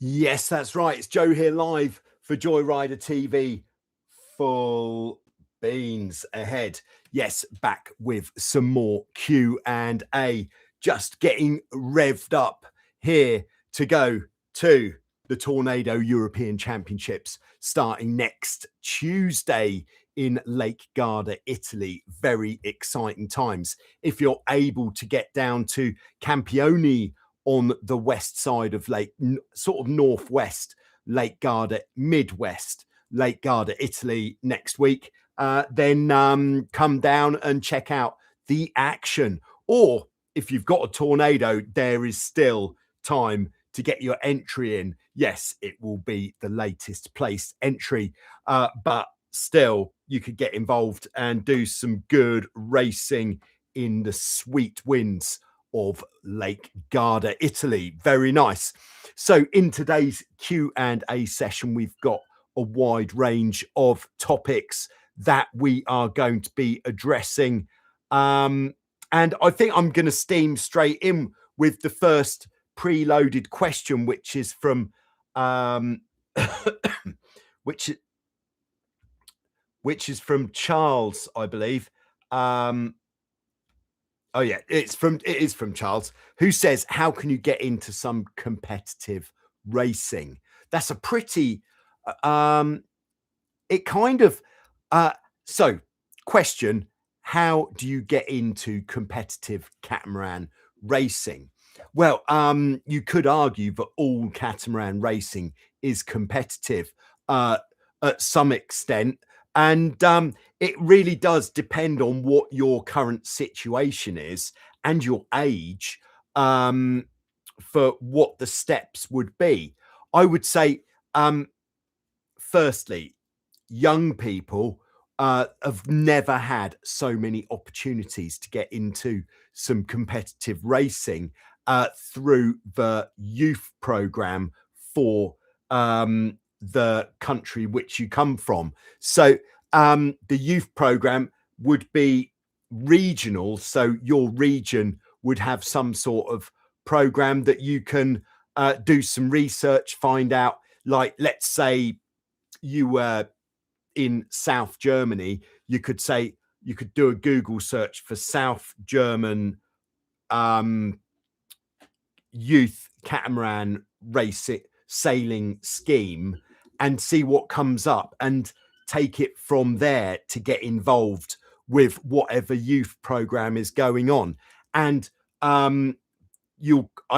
Yes, that's right. It's Joe here live for Joyrider TV. Full beans ahead. Yes, back with some more Q&A. Just getting revved up here to go to the Tornado European Championships starting next Tuesday in Lake Garda, Italy. Very exciting times. If you're able to get down to Campione on the west side of Lake, sort of northwest Lake Garda, Midwest Lake Garda, Italy next week, then come down and check out the action. Or if you've got a Tornado, there is still time to get your entry in. Yes, it will be the latest placed entry, but still you could get involved and do some good racing in the sweet winds of Lake Garda, Italy. Very nice. So in today's Q&A session, we've got a wide range of topics that we are going to be addressing. And I think I'm going to steam straight in with the first preloaded question, which is from which is from Charles, I believe. Oh yeah, it is from Charles, who says, how can you get into some competitive racing? That's a pretty it kind of so question, how do you get into competitive catamaran racing? Well, you could argue that all catamaran racing is competitive at some extent, and it really does depend on what your current situation is and your age for what the steps would be. I would say, firstly, young people have never had so many opportunities to get into some competitive racing through the youth program for the country which you come from. So the youth program would be regional. So your region would have some sort of program that you can do some research, find out, like, let's say you were in South Germany, you could say, you could do a Google search for South German youth catamaran racing sailing scheme and see what comes up and take it from there to get involved with whatever youth program is going on. And I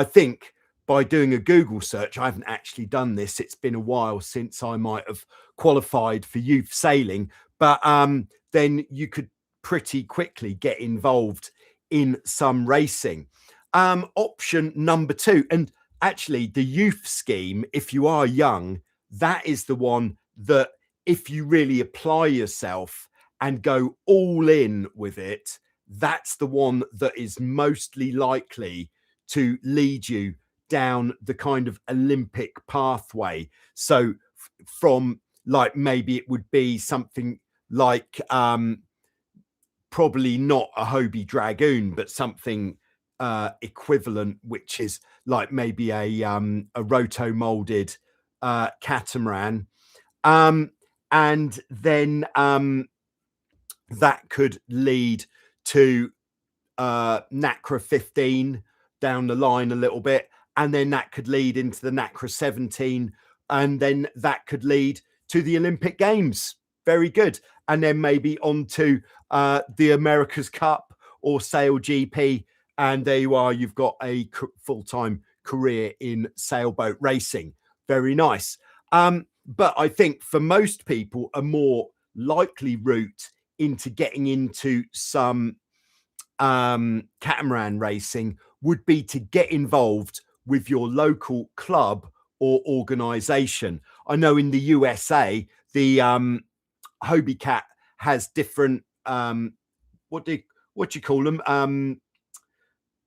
think by doing a Google search, I haven't actually done this, it's been a while since I might have qualified for youth sailing, but then you could pretty quickly get involved in some racing. Option number two, and actually the youth scheme, if you are young, that is the one that if you really apply yourself and go all in with it, that's the one that is mostly likely to lead you down the kind of Olympic pathway. So from, like, maybe it would be something like probably not a Hobie Dragoon, but something equivalent, which is like maybe a roto molded catamaran, and then that could lead to Nacra 15 down the line a little bit, and then that could lead into the Nacra 17, and then that could lead to the Olympic Games. Very good. And then maybe on to the America's Cup or Sail GP, and there you are, you've got a full-time career in sailboat racing. Very nice. But I think for most people, a more likely route into getting into some catamaran racing would be to get involved with your local club or organization. I know in the USA, the Hobie Cat has different what do you call them?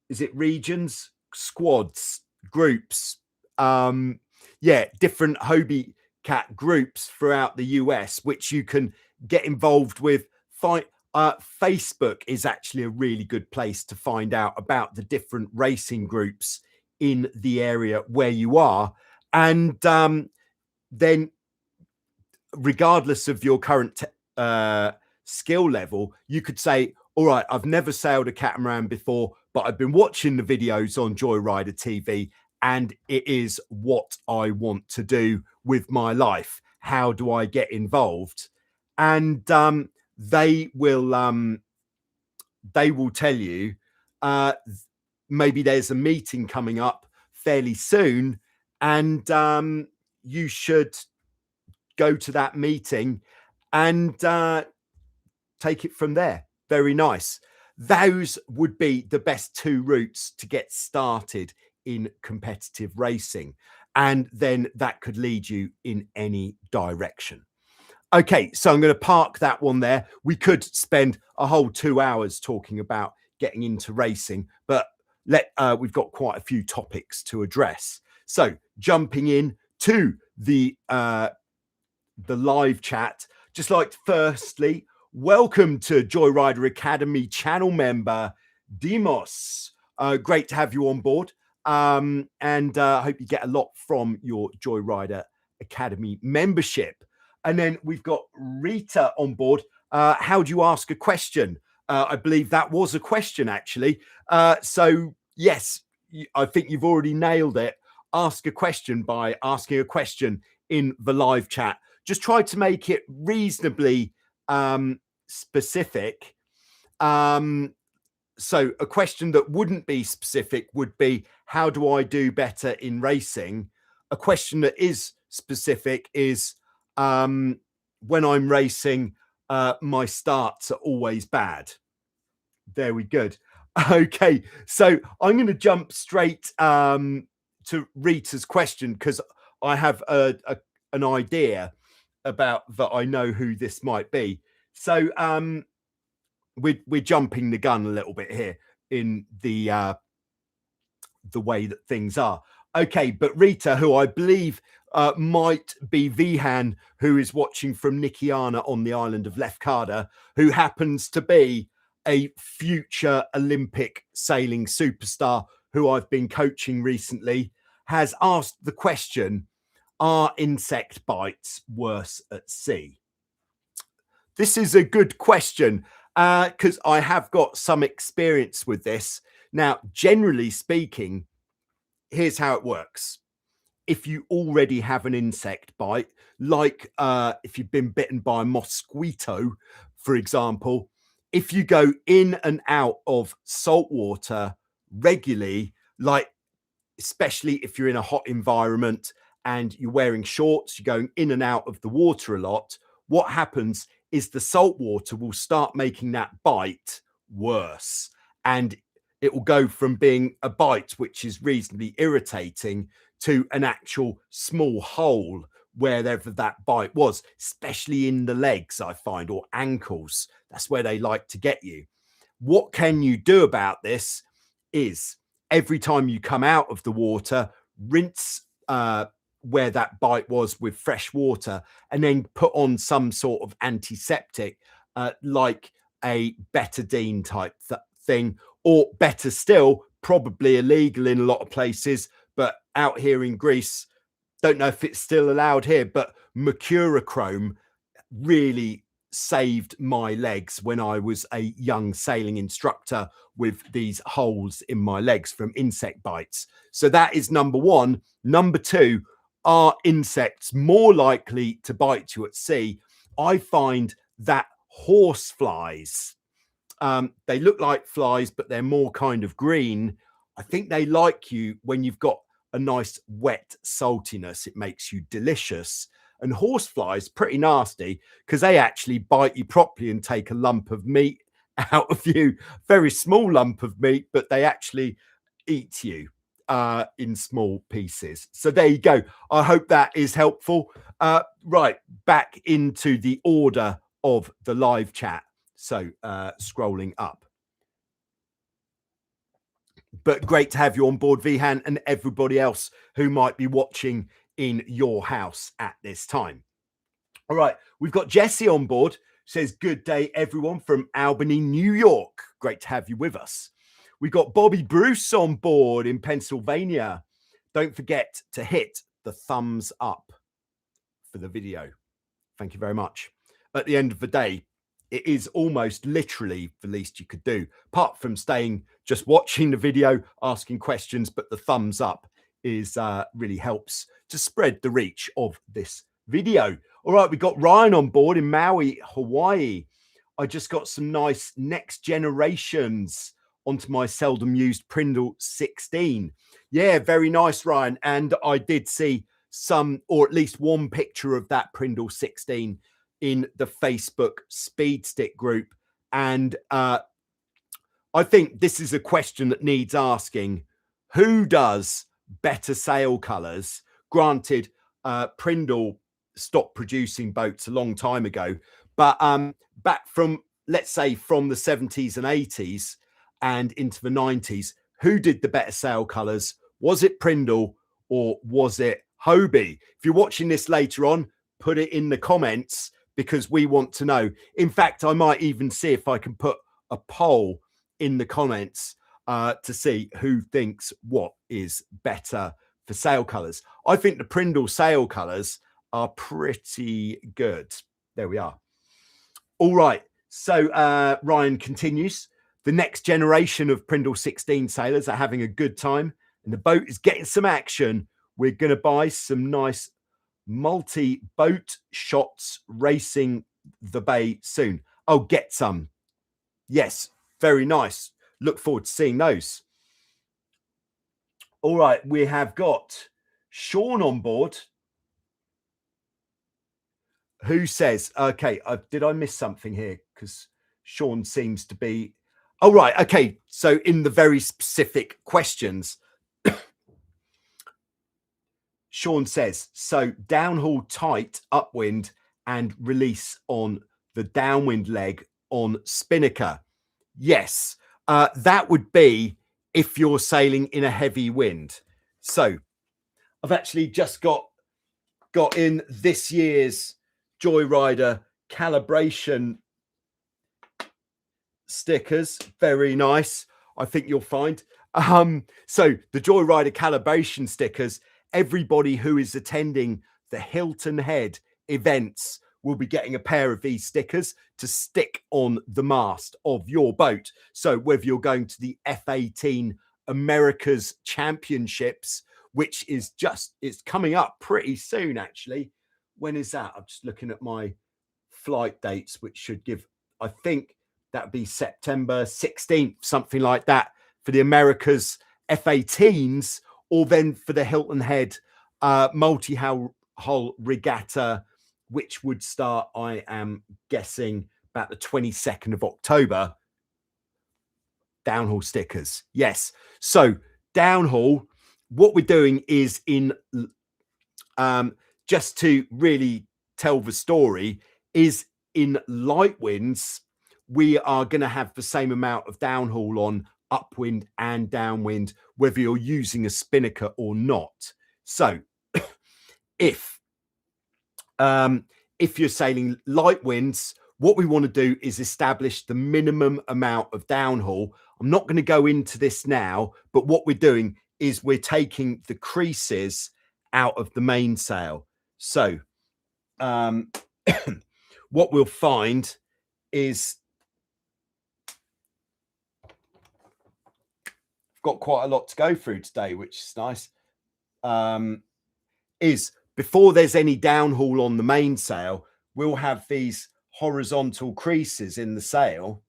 Is it regions, squads, groups? Yeah, different Hobie Cat groups throughout the US, which you can get involved with. Facebook is actually a really good place to find out about the different racing groups in the area where you are. And then regardless of your current skill level, you could say, all right, I've never sailed a catamaran before, but I've been watching the videos on Joyrider TV and it is what I want to do with my life. How do I get involved? And they will tell you maybe there's a meeting coming up fairly soon, and you should go to that meeting and take it from there. Very nice. Those would be the best two routes to get started in competitive racing. And then that could lead you in any direction. Okay, so I'm going to park that one there. We could spend a whole 2 hours talking about getting into racing, but we've got quite a few topics to address. So jumping in to the live chat, just like to firstly welcome to Joyrider Academy channel member Demos. Great to have you on board, and I hope you get a lot from your Joyrider Academy membership. And then we've got Rita on board. How do you ask a question? I believe that was a question, actually. So yes, I think you've already nailed it. Ask a question by asking a question in the live chat. Just try to make it reasonably specific. So a question that wouldn't be specific would be, how do I do better in racing? A question that is specific is, when I'm racing, my starts are always bad. There we go. Okay, so I'm going to jump straight to Rita's question, because I have an idea about that. I know who this might be. So we're jumping the gun a little bit here in the way that things are. Okay, but Rita, who I believe might be Vihan, who is watching from Nikiana on the island of Lefkada, who happens to be a future Olympic sailing superstar who I've been coaching recently, has asked the question, are insect bites worse at sea? This is a good question, because I have got some experience with this. Now, generally speaking, here's how it works. If you already have an insect bite, like if you've been bitten by a mosquito, for example, if you go in and out of salt water regularly, like especially if you're in a hot environment and you're wearing shorts, you're going in and out of the water a lot, what happens is the salt water will start making that bite worse. And it will go from being a bite, which is reasonably irritating, to an actual small hole wherever that bite was, especially in the legs, I find, or ankles. That's where they like to get you. What can you do about this is every time you come out of the water, rinse where that bite was with fresh water, and then put on some sort of antiseptic, like a betadine type thing, or better still, probably illegal in a lot of places, but out here in Greece, don't know if it's still allowed here, but mercurochrome really saved my legs when I was a young sailing instructor with these holes in my legs from insect bites. So that is number one. Number two, are insects more likely to bite you at sea? I find that horse flies, they look like flies, but they're more kind of green. I think they like you when you've got a nice wet saltiness. It makes you delicious. And horseflies, pretty nasty, because they actually bite you properly and take a lump of meat out of you. Very small lump of meat, but they actually eat you in small pieces. So there you go. I hope that is helpful. Right, back into the order of the live chat. So scrolling up. But great to have you on board, Vihan, and everybody else who might be watching in your house at this time. All right, we've got Jesse on board. Says, good day, everyone, from Albany, New York. Great to have you with us. We've got Bobby Bruce on board in Pennsylvania. Don't forget to hit the thumbs up for the video. Thank you very much. At the end of the day, it is almost literally the least you could do, apart from staying just watching the video, asking questions. But the thumbs up is really helps to spread the reach of this video. All right, we got Ryan on board in Maui, Hawaii. I just got some nice next generations onto my seldom used Prindle 16. Yeah, very nice, Ryan. And I did see some, or at least one picture of that Prindle 16 in the Facebook Speed Stick group. And I think this is a question that needs asking. Who does better sail colors? Granted, Prindle stopped producing boats a long time ago, but back from, let's say, from the 70s and 80s and into the 90s, who did the better sail colors? Was it Prindle or was it Hobie? If you're watching this later on, put it in the comments, because we want to know. In fact, I might even see if I can put a poll in the comments to see who thinks what is better for sail colors. I think the Prindle sail colors are pretty good. There we are. All right. So Ryan continues. The next generation of Prindle 16 sailors are having a good time and the boat is getting some action. We're going to buy some nice multi-boat shots racing the bay soon. Oh, get some. Yes, very nice. Look forward to seeing those. All right, we have got Sean on board, who says, okay, did I miss something here? Because Sean seems to be, oh, right, okay. So in the very specific questions, Sean says, so downhaul tight upwind and release on the downwind leg on spinnaker. Yes, that would be if you're sailing in a heavy wind. So I've actually just got in this year's Joyrider calibration stickers. Very nice. I think you'll find. So the Joyrider calibration stickers, everybody who is attending the Hilton Head events will be getting a pair of these stickers to stick on the mast of your boat. So whether you're going to the F18 America's Championships, which is it's coming up pretty soon, actually. When is that? I'm just looking at my flight dates, which should give, I think that'd be September 16th, something like that, for the America's F18s, or then for the Hilton Head multi-hull regatta, which would start, I am guessing, about the 22nd of October. Downhaul stickers. Yes. So downhaul, what we're doing is in, just to really tell the story, is in light winds, we are going to have the same amount of downhaul on upwind and downwind, whether you're using a spinnaker or not. So if you're sailing light winds, what we want to do is establish the minimum amount of downhaul. I'm not going to go into this now, but what we're doing is we're taking the creases out of the mainsail. So what we'll find is got quite a lot to go through today, which is nice. Is before there's any downhaul on the mainsail, we'll have these horizontal creases in the sail.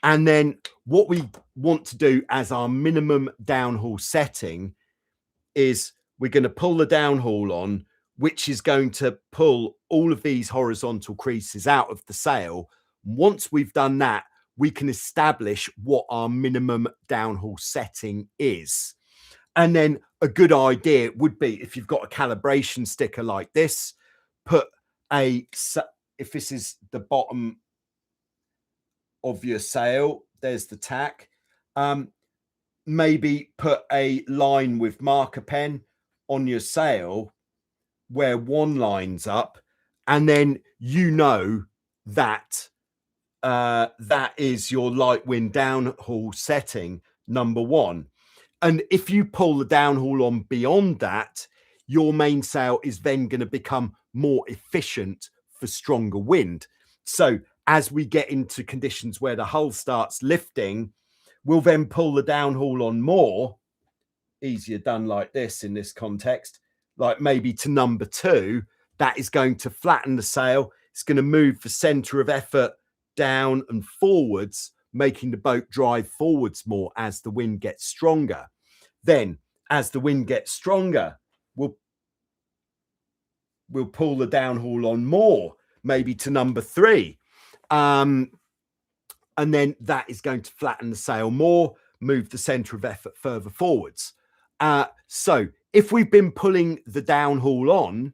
And then what we want to do as our minimum downhaul setting is we're going to pull the downhaul on, which is going to pull all of these horizontal creases out of the sail. Once we've done that, we can establish what our minimum downhaul setting is. And then a good idea would be, if you've got a calibration sticker like this, put if this is the bottom of your sail, there's the tack. Maybe put a line with marker pen on your sail where one lines up, and then you know that that is your light wind downhaul setting number one. And if you pull the downhaul on beyond that, your mainsail is then going to become more efficient for stronger wind. So as we get into conditions where the hull starts lifting, we'll then pull the downhaul on more. Easier done like this in this context, like maybe to number 2. That is going to flatten the sail. It's going to move the center of effort down and forwards, making the boat drive forwards more as the wind gets stronger. Then as the wind gets stronger, we'll pull the downhaul on more, maybe to number 3. And then that is going to flatten the sail more, move the center of effort further forwards. So if we've been pulling the downhaul on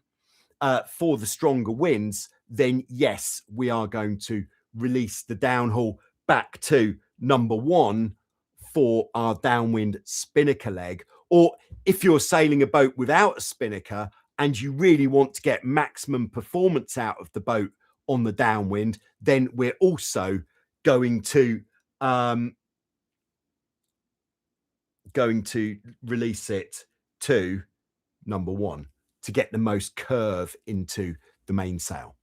for the stronger winds, then yes, we are going to release the downhaul back to number 1 for our downwind spinnaker leg. Or if you're sailing a boat without a spinnaker and you really want to get maximum performance out of the boat on the downwind, then we're also going to release it to number 1 to get the most curve into the mainsail.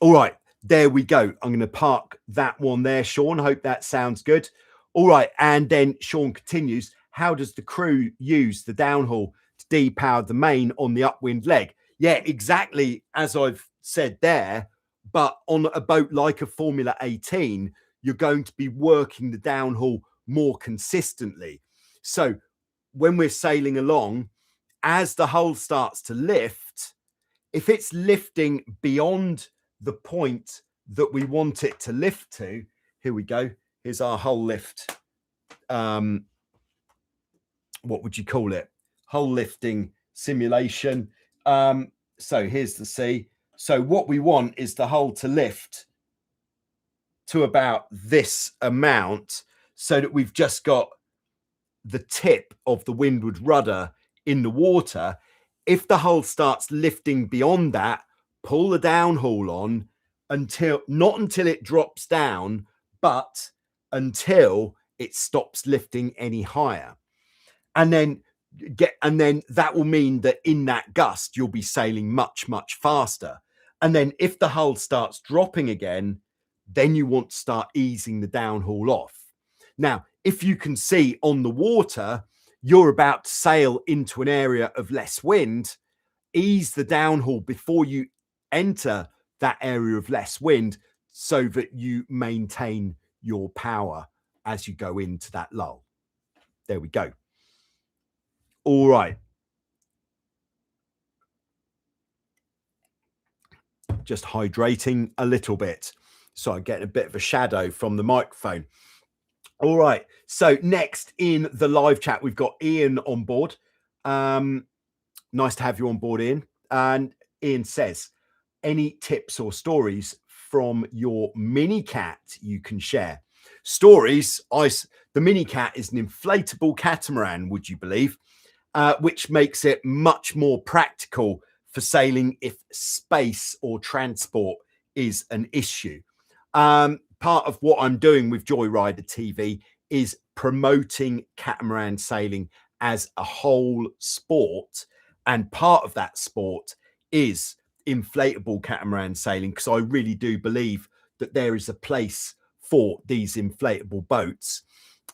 All right, there we go. I'm going to park that one there, Sean. Hope that sounds good. All right, and then Sean continues. How does the crew use the downhaul to depower the main on the upwind leg? Yeah, exactly as I've said there. But on a boat like a Formula 18, you're going to be working the downhaul more consistently. So when we're sailing along, as the hull starts to lift, if it's lifting beyond the point that we want it to lift to, here we go. Here's our hull lift. What would you call it? Hull lifting simulation. So here's the C. So what we want is the hull to lift to about this amount so that we've just got the tip of the windward rudder in the water. If the hull starts lifting beyond that, pull the downhaul on not until it drops down, but until it stops lifting any higher. And then that will mean that in that gust, you'll be sailing much, much faster. And then if the hull starts dropping again, then you want to start easing the downhaul off. Now, if you can see on the water, you're about to sail into an area of less wind, ease the downhaul before you enter that area of less wind so that you maintain your power as you go into that lull. There we go. All right. Just hydrating a little bit. So I get a bit of a shadow from the microphone. All right. So next in the live chat, we've got Ian on board. Nice to have you on board, Ian. And Ian says, any tips or stories from your MiniCat you can share? Stories. The MiniCat is an inflatable catamaran, would you believe? Which makes it much more practical for sailing if space or transport is an issue. Part of what I'm doing with Joyrider TV is promoting catamaran sailing as a whole sport. And part of that sport is inflatable catamaran sailing, because I really do believe that there is a place for these inflatable boats.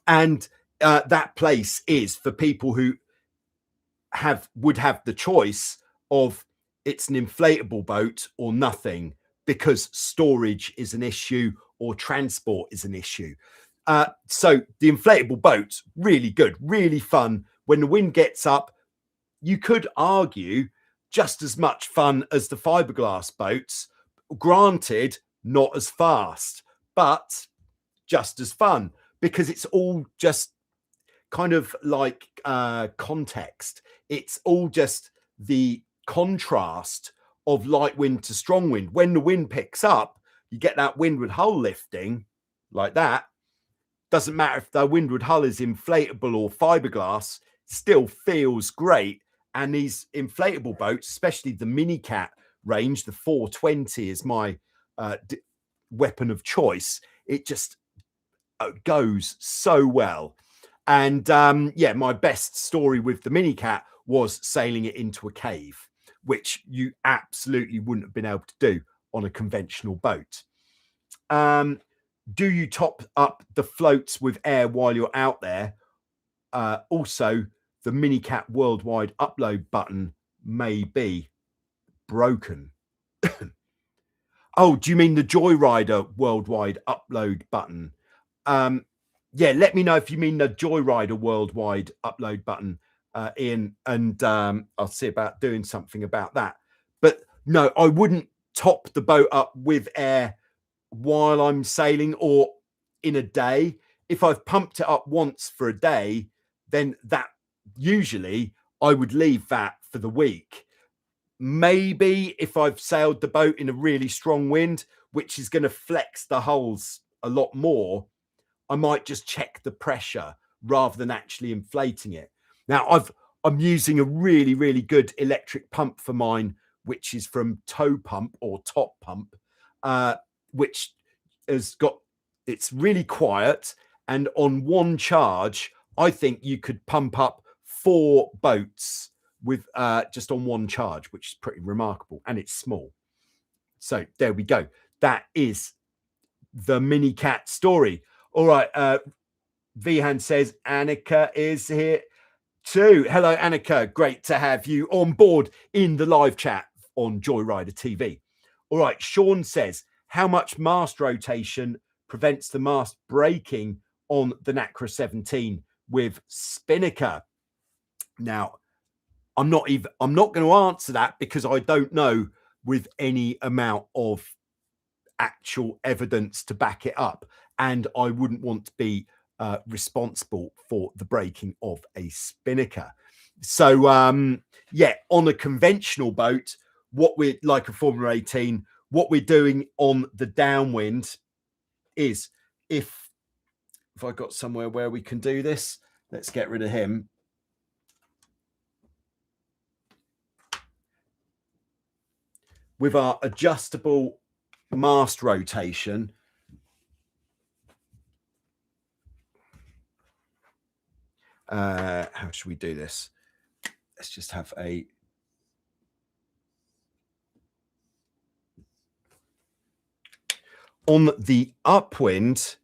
And that place is for people who would have the choice of it's an inflatable boat or nothing, because storage is an issue or transport is an issue. So the inflatable boat's really good, really fun. When the wind gets up, you could argue just as much fun as the fiberglass boats. Granted, not as fast, but just as fun, because it's all just kind of like context. It's all just the contrast of light wind to strong wind. When the wind picks up, you get that windward hull lifting like that. Doesn't matter if the windward hull is inflatable or fiberglass, still feels great. And these inflatable boats, especially the MiniCat range, the 420 is my weapon of choice. It just goes so well. And yeah, my best story with the MiniCat was sailing it into a cave, which you absolutely wouldn't have been able to do on a conventional boat. Do you top up the floats with air while you're out there? Also, the MiniCat worldwide upload button may be broken. Oh, do you mean the Joyrider worldwide upload button? Yeah, let me know if you mean the Joyrider worldwide upload button, Ian, and I'll see about doing something about that. But no, I wouldn't top the boat up with air while I'm sailing or in a day. If I've pumped it up once for a day, then that usually I would leave that for the week. Maybe if I've sailed the boat in a really strong wind, which is going to flex the hulls a lot more, I might just check the pressure rather than actually inflating it. Now, I'm using a really, really good electric pump for mine, which is from Tow Pump or Top Pump, which has got, it's really quiet. And on one charge, I think you could pump up 4 boats with just on one charge, which is pretty remarkable, and it's small. So there we go. That is the MiniCat story. All right. Vihan says Annika is here too. Hello, Annika. Great to have you on board in the live chat on Joyrider TV. All right. Sean says, how much mast rotation prevents the mast breaking on the Nacras 17 with spinnaker? Now, I'm not going to answer that because I don't know with any amount of actual evidence to back it up, and I wouldn't want to be responsible for the breaking of a spinnaker. So yeah, on a conventional boat, what we're like a Formula 18, what we're doing on the downwind is, if I got somewhere where we can do this, let's get rid of him. With our adjustable mast rotation, how should we do this? Let's just have a on the upwind.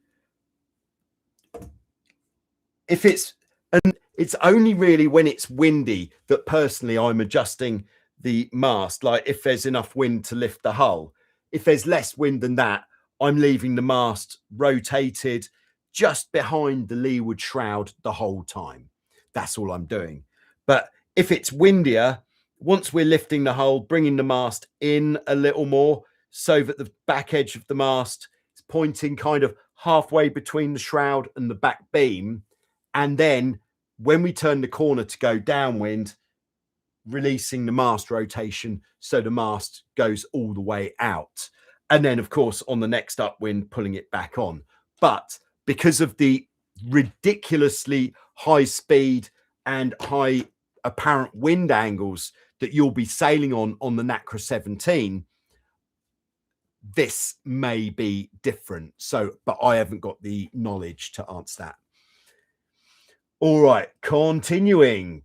If it's, and it's only really when it's windy that personally I'm adjusting the mast. Like if there's enough wind to lift the hull. If there's less wind than that, I'm leaving the mast rotated just behind the leeward shroud the whole time. That's all I'm doing. But if it's windier, once we're lifting the hull, bringing the mast in a little more so that the back edge of the mast is pointing kind of halfway between the shroud and the back beam. And then when we turn the corner to go downwind, releasing the mast rotation so the mast goes all the way out. And then, of course, on the next upwind, pulling it back on. But because of the ridiculously high speed and high apparent wind angles that you'll be sailing on the Nacras 17, this may be different. So, but I haven't got the knowledge to answer that. All right, continuing.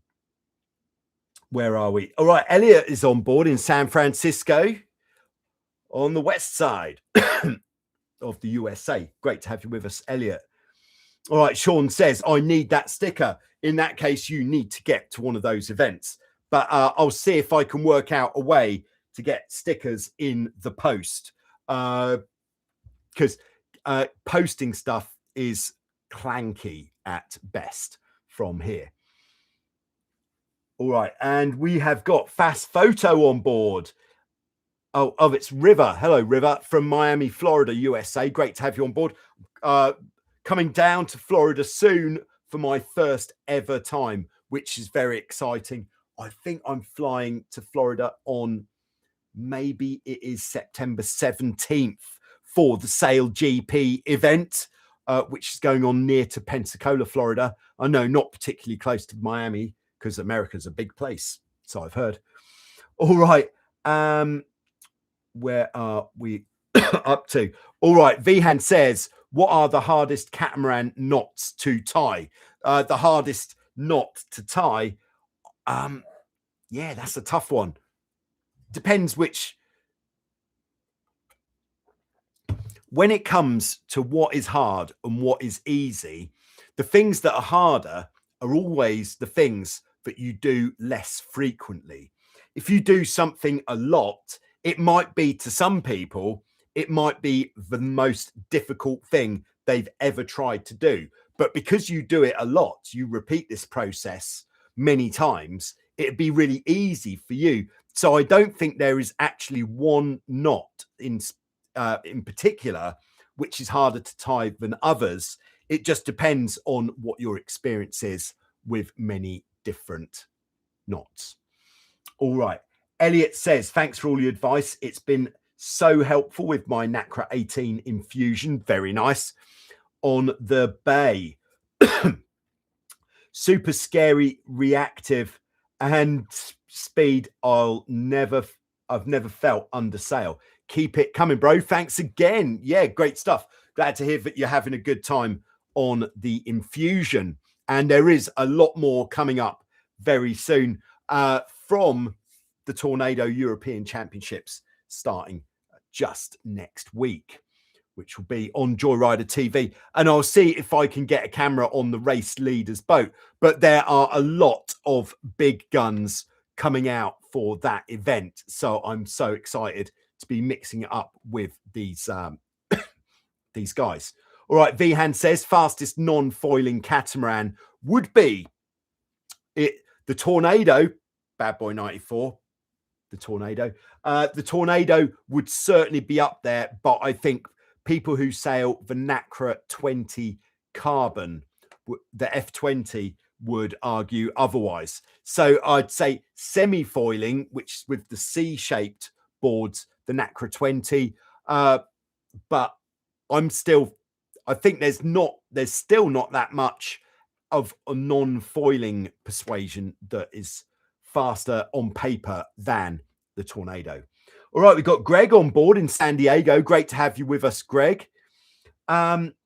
Where are we? All right, Elliot is on board in San Francisco on the west side of the USA. Great to have you with us, Elliot. All right, Sean says, I need that sticker. In that case, you need to get to one of those events. But I'll see if I can work out a way to get stickers in the post. Because posting stuff is clanky at best from here. All right, and we have got Fast Photo on board. Oh, it's River. Hello, River, from Miami, Florida, USA. Great to have you on board. Coming down to Florida soon for my first ever time, which is very exciting. I think I'm flying to Florida on, maybe it is September 17th for the Sail GP event, which is going on near to Pensacola, Florida. I know, not particularly close to Miami, because America's a big place, so I've heard. All right, where are we up to? All right, Vihan says, what are the hardest catamaran knots to tie? The hardest knot to tie, Yeah, that's a tough one. Depends which. When it comes to what is hard and what is easy, the things that are harder are always the things that you do less frequently. If you do something a lot, it might be, to some people, it might be the most difficult thing they've ever tried to do. But because you do it a lot, you repeat this process many times, it'd be really easy for you. So I don't think there is actually one knot in particular which is harder to tie than others. It just depends on what your experience is with many different knots. All right. Elliot says, thanks for all your advice. It's been so helpful with my Nacra 18 infusion. Very nice. On the bay. Super scary, reactive, and speed I've never felt under sail. Keep it coming, bro. Thanks again. Yeah, great stuff. Glad to hear that you're having a good time on the infusion. And there is a lot more coming up very soon from the Tornado European Championships starting just next week, which will be on Joyrider TV. And I'll see if I can get a camera on the race leader's boat. But there are a lot of big guns coming out for that event. So I'm so excited to be mixing it up with these these guys. All right, Vihan says fastest non-foiling catamaran would be the Tornado, Bad Boy 94. The Tornado would certainly be up there, but I think people who sail the Nacra 20 carbon, the F20, would argue otherwise. So I'd say semi-foiling, which with the C-shaped boards, the Nacra 20. But I think there's still not that much of a non-foiling persuasion that is faster on paper than the Tornado. All right, we've got Greg on board in San Diego. Great to have you with us, Greg.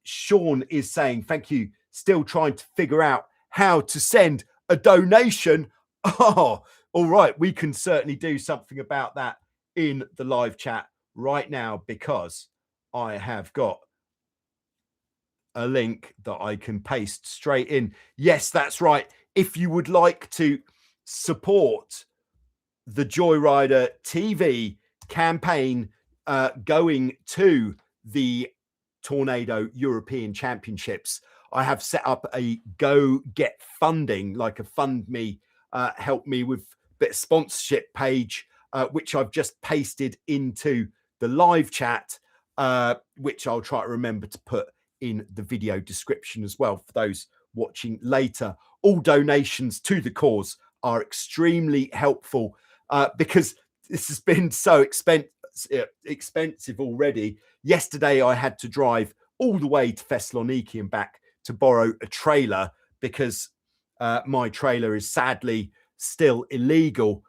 Sean is saying, thank you. Still trying to figure out how to send a donation. Oh, all right. We can certainly do something about that in the live chat right now, because I have got a link that I can paste straight in. Yes, that's right. If you would like to support the Joyrider TV campaign going to the Tornado European Championships, I have set up a go get funding, like a fund me, help me with bit of sponsorship page, which I've just pasted into the live chat, which I'll try to remember to put in the video description as well for those watching later. All donations to the cause are extremely helpful because this has been so expensive already. Yesterday, I had to drive all the way to Thessaloniki and back to borrow a trailer because my trailer is sadly still illegal,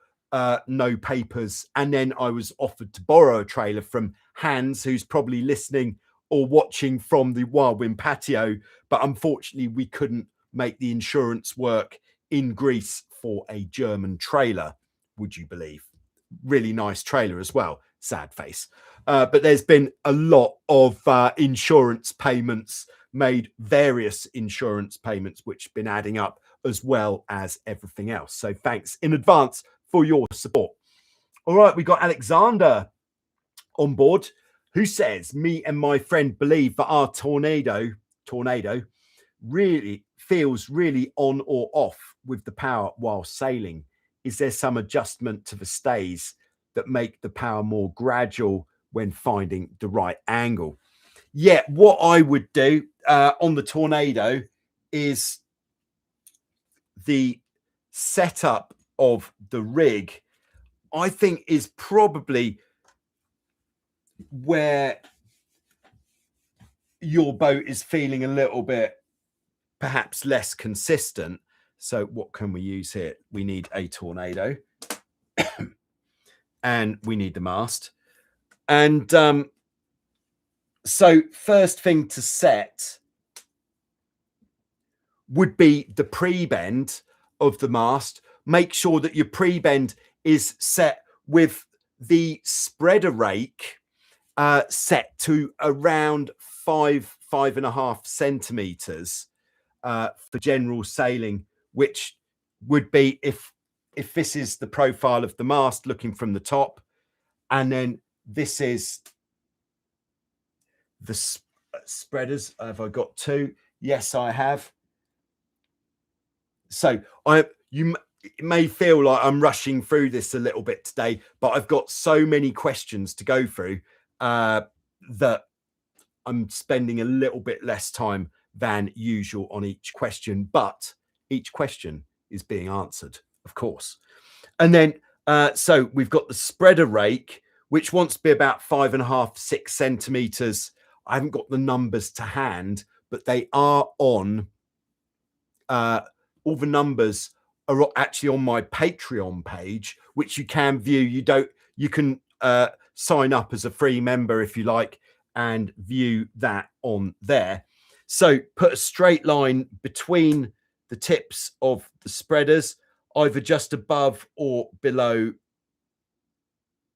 no papers. And then I was offered to borrow a trailer from Hans, who's probably listening or watching from the Wild Wind patio. But unfortunately, we couldn't make the insurance work in Greece for a German trailer, would you believe? Really nice trailer as well. Sad face. But there's been a lot of insurance payments made, various insurance payments, which have been adding up as well as everything else. So thanks in advance for your support. All right, we got Alexander on board, who says, me and my friend believe that our tornado really feels really on or off with the power while sailing. Is there some adjustment to the stays that make the power more gradual when finding the right angle? Yeah, what I would do on the Tornado is the setup of the rig, I think, is probably where your boat is feeling a little bit perhaps less consistent. So what can we use here? We need a Tornado and we need the mast. And so first thing to set would be the pre-bend of the mast, make sure that your pre-bend is set with the spreader rake set to around 5.5 centimeters for general sailing, which would be if this is the profile of the mast looking from the top, and then this is the spreaders. Have I got two? Yes, I have. So you may feel like I'm rushing through this a little bit today, but I've got so many questions to go through that I'm spending a little bit less time than usual on each question, but each question is being answered, of course. And then, so we've got the spreader rake, which wants to be about 5.5, 6 centimeters. I haven't got the numbers to hand, but they are on, all the numbers are actually on my Patreon page, which you can view. You can sign up as a free member if you like, and view that on there. So put a straight line between the tips of the spreaders, either just above or below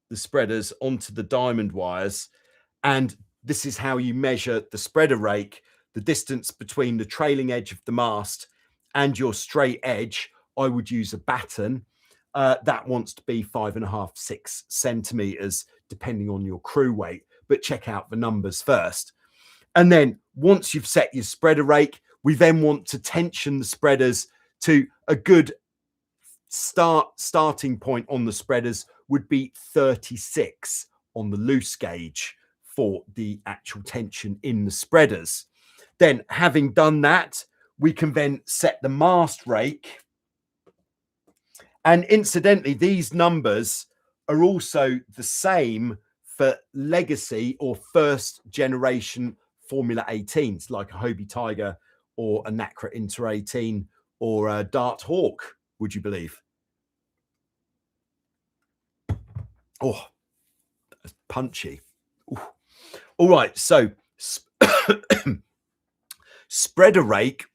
the spreaders onto the diamond wires. And this is how you measure the spreader rake, the distance between the trailing edge of the mast and your straight edge. I would use a batten. That wants to be 5.5, 6 centimeters, depending on your crew weight, but check out the numbers first. And then once you've set your spreader rake, we then want to tension the spreaders to a good starting point on the spreaders would be 36 on the loose gauge for the actual tension in the spreaders. Then having done that, we can then set the mast rake. And incidentally, these numbers are also the same for legacy or first generation Formula 18s, like a Hobie Tiger or a Nacra Inter 18 or a Dart Hawk, would you believe? Oh, that's punchy. Ooh. All right, so spreader rake,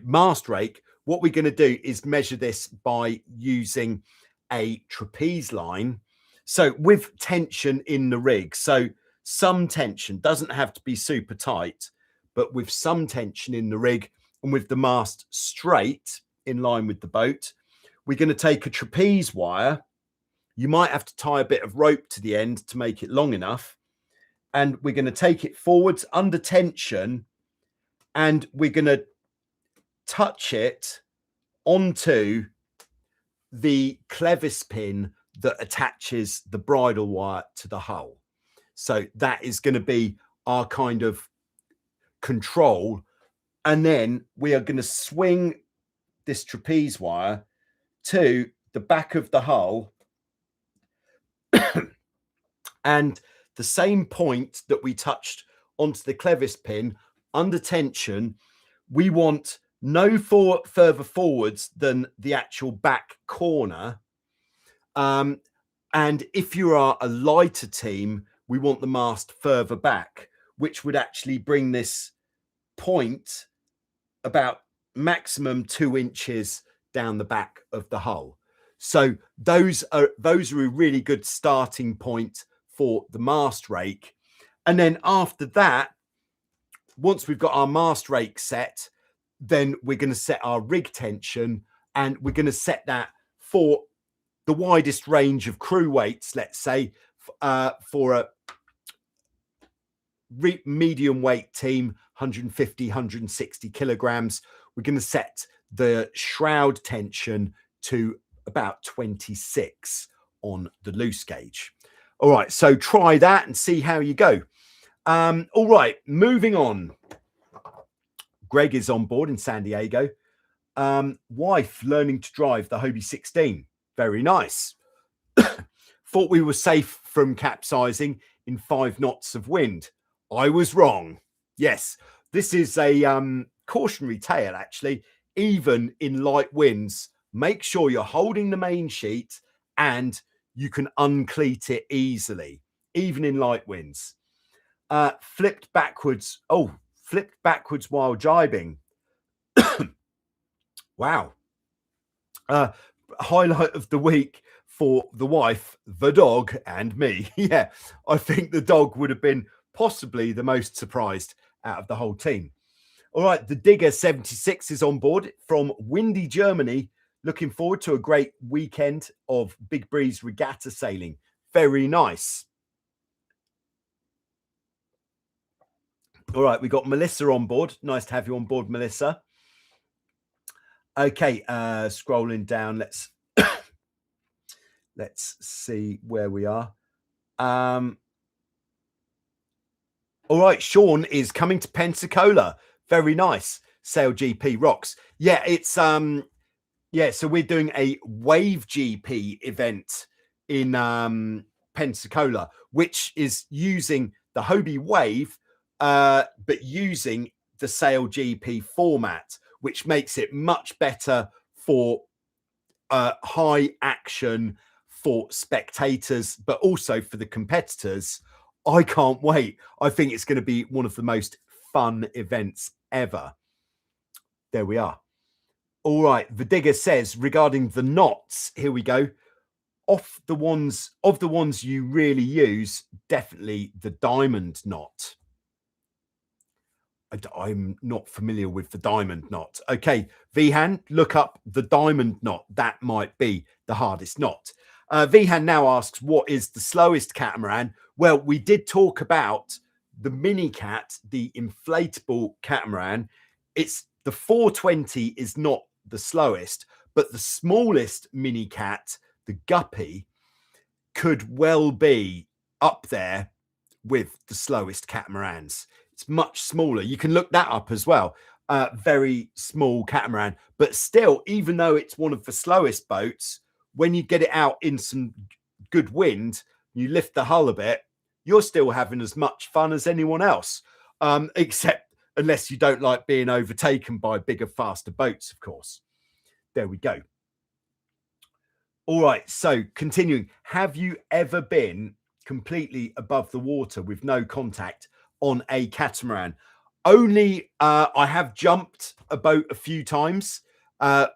mast rake, what we're going to do is measure this by using a trapeze line. So with tension in the rig, so some tension, doesn't have to be super tight, but with some tension in the rig and with the mast straight in line with the boat, we're going to take a trapeze wire. You might have to tie a bit of rope to the end to make it long enough. And we're going to take it forwards under tension, and we're going to touch it onto the clevis pin that attaches the bridle wire to the hull. So that is going to be our kind of control. And then we are going to swing this trapeze wire to the back of the hull. And the same point that we touched onto the clevis pin under tension, we want no further forwards than the actual back corner. And if you are a lighter team, we want the mast further back, which would actually bring this point about maximum 2 inches down the back of the hull. So those are a really good starting point for the mast rake. And then after that, once we've got our mast rake set, then we're going to set our rig tension, and we're going to set that for the widest range of crew weights, let's say, for a medium weight team, 150, 160 kilograms. We're going to set the shroud tension to about 26 on the loose gauge. All right, so try that and see how you go. All right, moving on. Greg is on board in San Diego. Wife learning to drive the Hobie 16. Very nice. Thought we were safe from capsizing in 5 knots of wind. I was wrong. Yes, this is a cautionary tale, actually. Even in light winds, make sure you're holding the main sheet and you can uncleat it easily, even in light winds. Flipped backwards. Oh, flipped backwards while jibing. Wow. Highlight of the week for the wife, the dog, and me. Yeah, I think the dog would have been possibly the most surprised out of the whole team. All right, the Digger 76 is on board from windy Germany. Looking forward to a great weekend of Big Breeze regatta sailing. Very nice. All right, we got Melissa on board. Nice to have you on board, Melissa. Okay, scrolling down. Let's see where we are. All right, Sean is coming to Pensacola. Very nice. Sail GP rocks. Yeah, it's yeah, so we're doing a Wave GP event in Pensacola, which is using the Hobie Wave, but using the Sail GP format, which makes it much better for high action for spectators, but also for the competitors. I can't wait. I think it's going to be one of the most fun events ever. There we are. All right. The Digger says regarding the knots, here we go. Of the ones you really use, definitely the diamond knot. I'm not familiar with the diamond knot. Okay, Vihan, look up the diamond knot. That might be the hardest knot. Vihan now asks, what is the slowest catamaran? Well, we did talk about the MiniCat, the inflatable catamaran. It's the 420 is not the slowest, but the smallest MiniCat, the Guppy, could well be up there with the slowest catamarans. It's much smaller. You can look that up as well. Very small catamaran, but still, even though it's one of the slowest boats, when you get it out in some good wind, you lift the hull a bit, you're still having as much fun as anyone else, except unless you don't like being overtaken by bigger, faster boats, of course. There we go. All right, so continuing. Have you ever been completely above the water with no contact on a catamaran? Only I have jumped a boat a few times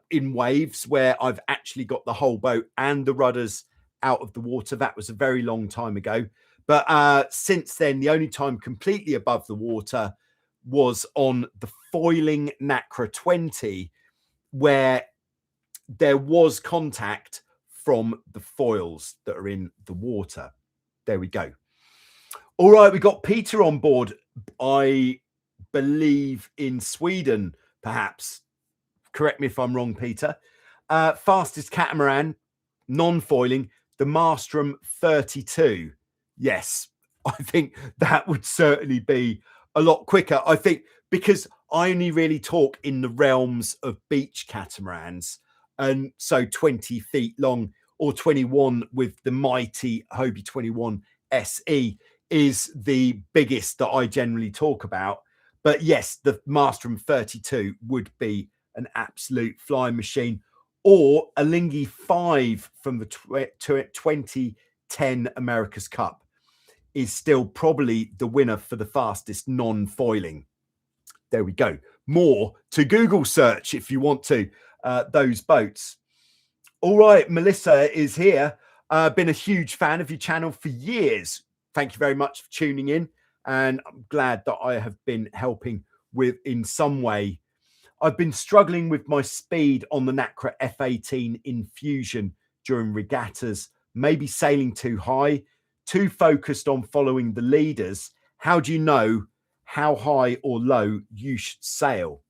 in waves where I've actually got the whole boat and the rudders out of the water. That was a very long time ago. But since then, the only time completely above the water was on the foiling Nacra 20, where there was contact from the foils that are in the water. There we go. All right, we got Peter on board, I believe in Sweden, perhaps. Correct me if I'm wrong, Peter. Fastest catamaran, non-foiling, the Maelstrom 32. Yes, I think that would certainly be a lot quicker. I think because I only really talk in the realms of beach catamarans, and so 20 feet long or 21 with the mighty Hobie 21 SE is the biggest that I generally talk about. But yes, the Maelstrom 32 would be an absolute flying machine, or a Lingy 5 from the 2010 America's Cup is still probably the winner for the fastest non-foiling. There we go. More to Google search if you want to, those boats. All right, Melissa is here. Been a huge fan of your channel for years. Thank you very much for tuning in. And I'm glad that I have been helping with in some way. I've been struggling with my speed on the Nacra F18 Infusion during regattas, maybe sailing too high, too focused on following the leaders. How do you know how high or low you should sail?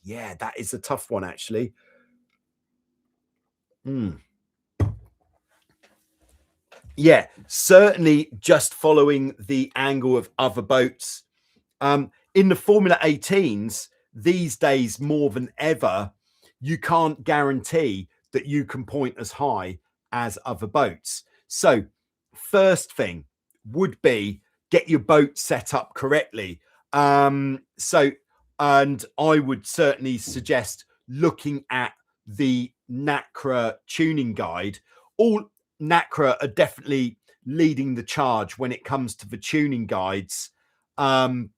Yeah, that is a tough one, actually. Yeah, certainly just following the angle of other boats. In the Formula 18s, these days more than ever, you can't guarantee that you can point as high as other boats. So first thing would be get your boat set up correctly. And I would certainly suggest looking at the Nacra tuning guide. All Nacra are definitely leading the charge when it comes to the tuning guides. And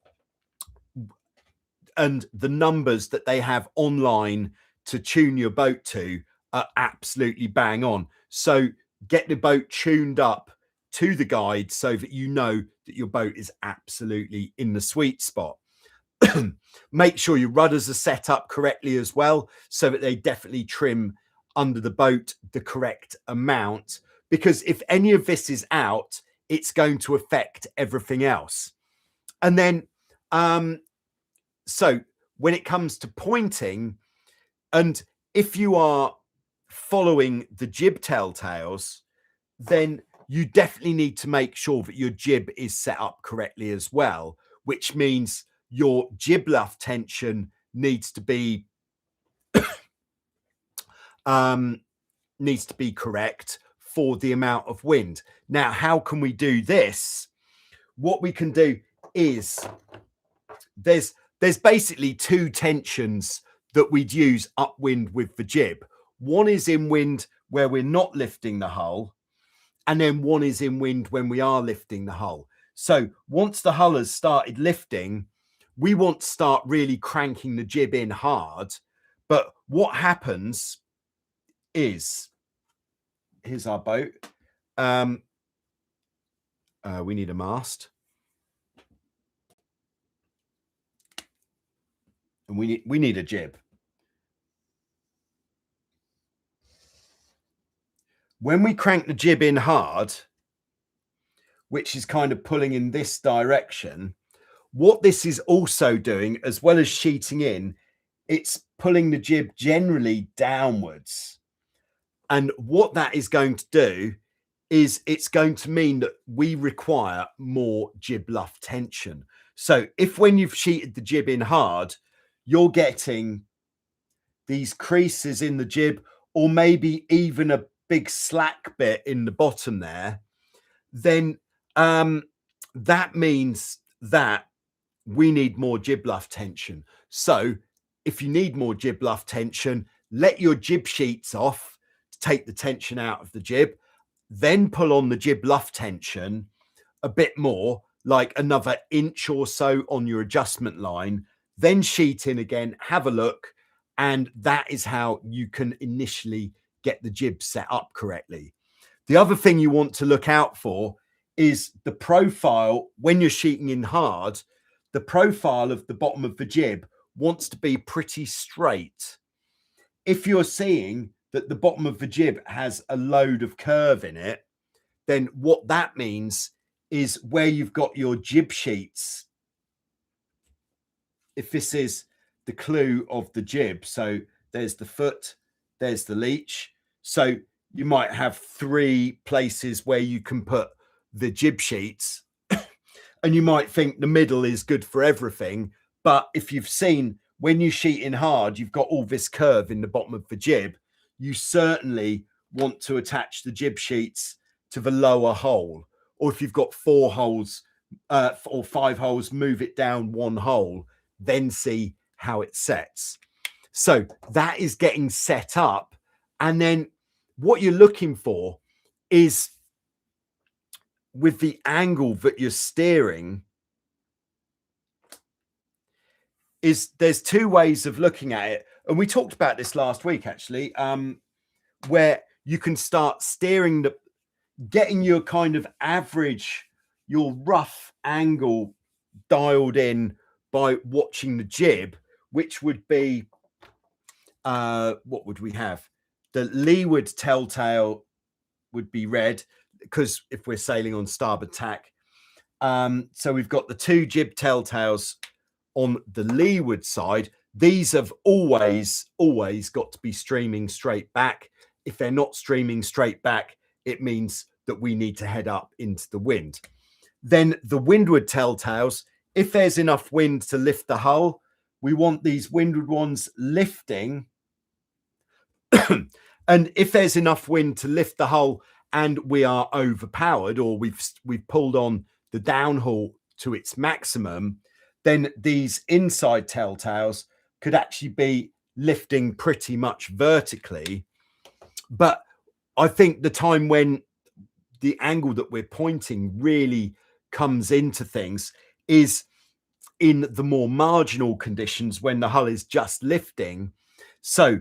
the numbers that they have online to tune your boat to are absolutely bang on. So get the boat tuned up to the guide so that you know that your boat is absolutely in the sweet spot. Make sure your rudders are set up correctly as well, so that they definitely trim under the boat the correct amount, because if any of this is out, it's going to affect everything else. And then so when it comes to pointing, and if you are following the jib telltales, then you definitely need to make sure that your jib is set up correctly as well, which means your jib luff tension needs to be correct for the amount of wind. Now, how can we do this? What we can do is there's basically two tensions that we'd use upwind with the jib. One is in wind where we're not lifting the hull, and then one is in wind when we are lifting the hull. So once the hull has started lifting, we want to start really cranking the jib in hard. But what happens is, here's our boat. We need a mast. And we need a jib. When we crank the jib in hard, which is kind of pulling in this direction, what this is also doing, as well as sheeting in, it's pulling the jib generally downwards. And what that is going to do is it's going to mean that we require more jib luff tension. So if when you've sheeted the jib in hard, you're getting these creases in the jib, or maybe even a big slack bit in the bottom there, then that means that we need more jib luff tension. So if you need more jib luff tension, let your jib sheets off to take the tension out of the jib, then pull on the jib luff tension a bit more, like another inch or so on your adjustment line, then sheet in again, have a look, and that is how you can initially get the jib set up correctly. The other thing you want to look out for is the profile. When you're sheeting in hard, the profile of the bottom of the jib wants to be pretty straight. If you're seeing that the bottom of the jib has a load of curve in it, then what that means is where you've got your jib sheets, if this is the clue of the jib, so there's the foot, there's the leech. So you might have three places where you can put the jib sheets, and you might think the middle is good for everything. But if you've seen when you sheet in hard, you've got all this curve in the bottom of the jib, you certainly want to attach the jib sheets to the lower hole. Or if you've got 4 holes or 5 holes, move it down 1 hole, then see how it sets. So that is getting set up. And then what you're looking for is, with the angle that you're steering, is there's 2 ways of looking at it. And we talked about this last week, actually, where you can start steering getting your kind of average, your rough angle dialed in by watching the jib, which would be, what would we have? The leeward telltale would be red, because if we're sailing on starboard tack. So we've got the 2 jib telltales on the leeward side. These have always got to be streaming straight back. If they're not streaming straight back, it means that we need to head up into the wind. Then the windward telltales, if there's enough wind to lift the hull, we want these windward ones lifting. And if there's enough wind to lift the hull and we are overpowered, or we've pulled on the downhaul to its maximum, then these inside telltales could actually be lifting pretty much vertically. But I think the time when the angle that we're pointing really comes into things is in the more marginal conditions, when the hull is just lifting. So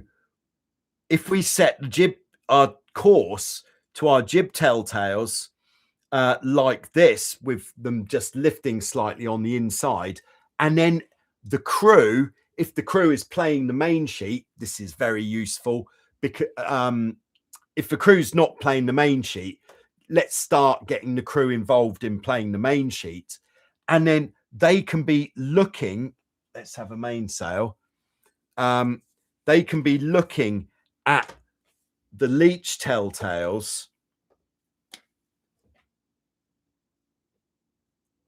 if we set the jib, our course to our jib telltales like this, with them just lifting slightly on the inside, and then the crew, if the crew is playing the main sheet, this is very useful because if the crew's not playing the main sheet, let's start getting the crew involved in playing the main sheet, and then they can be looking. Let's have a mainsail. They can be looking at the leech telltales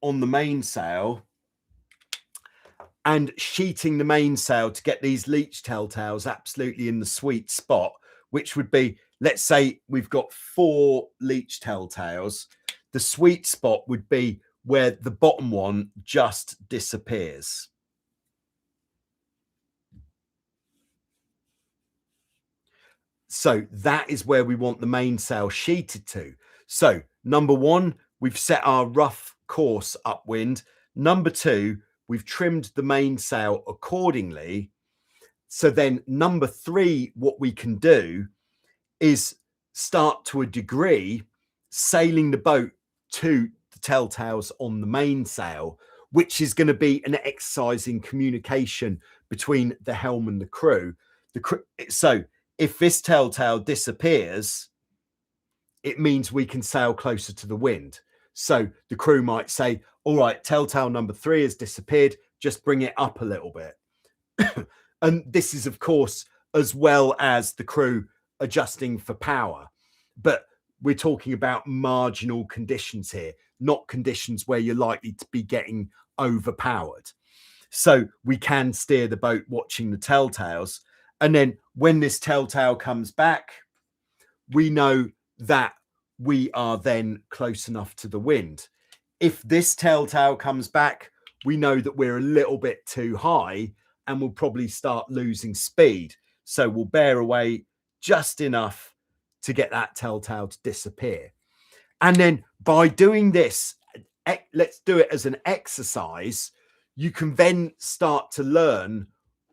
on the mainsail and sheeting the mainsail to get these leech telltales absolutely in the sweet spot, which would be, let's say we've got 4 leech telltales. The sweet spot would be where the bottom one just disappears. So that is where we want the mainsail sheeted to. So number 1, we've set our rough course upwind. Number 2, we've trimmed the mainsail accordingly. So then number 3, what we can do is start to a degree sailing the boat to the telltales on the mainsail, which is going to be an exercise in communication between the helm and the crew. So if this telltale disappears, it means we can sail closer to the wind. So the crew might say, all right, telltale number 3 has disappeared, just bring it up a little bit. And this is, of course, as well as the crew adjusting for power. But we're talking about marginal conditions here, not conditions where you're likely to be getting overpowered. So we can steer the boat watching the telltales. And then when this telltale comes back, we know that we are then close enough to the wind. If this telltale comes back, we know that we're a little bit too high and we'll probably start losing speed. So we'll bear away just enough to get that telltale to disappear. And then by doing this, let's do it as an exercise, you can then start to learn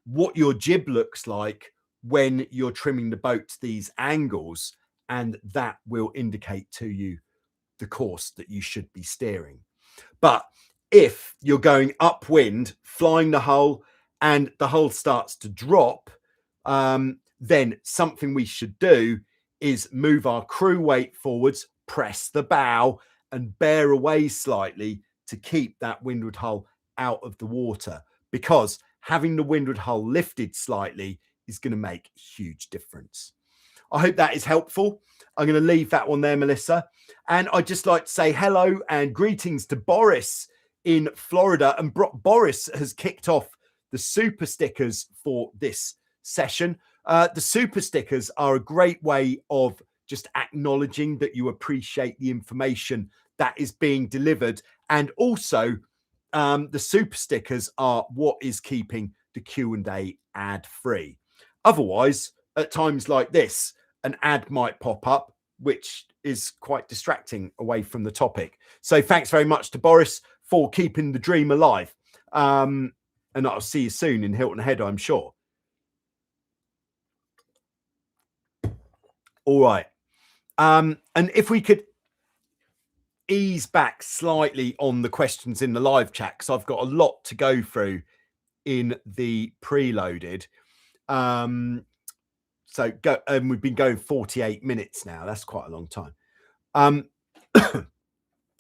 what your jib looks like when you're trimming the boat to these angles, and that will indicate to you the course that you should be steering. But if you're going upwind, flying the hull, and the hull starts to drop, then something we should do is move our crew weight forwards, press the bow, and bear away slightly to keep that windward hull out of the water, because having the windward hull lifted slightly is going to make a huge difference. I hope that is helpful. I'm going to leave that one there, Melissa. And I'd just like to say hello and greetings to Boris in Florida. And Boris has kicked off the super stickers for this session. The super stickers are a great way of just acknowledging that you appreciate the information that is being delivered. And also, the super stickers are what is keeping the Q&A ad-free. Otherwise, at times like this, an ad might pop up, which is quite distracting away from the topic. So thanks very much to Boris for keeping the dream alive. And I'll see you soon in Hilton Head, I'm sure. All right. And if we could ease back slightly on the questions in the live chat, because I've got a lot to go through in the preloaded. So go, and we've been going 48 minutes now. That's quite a long time.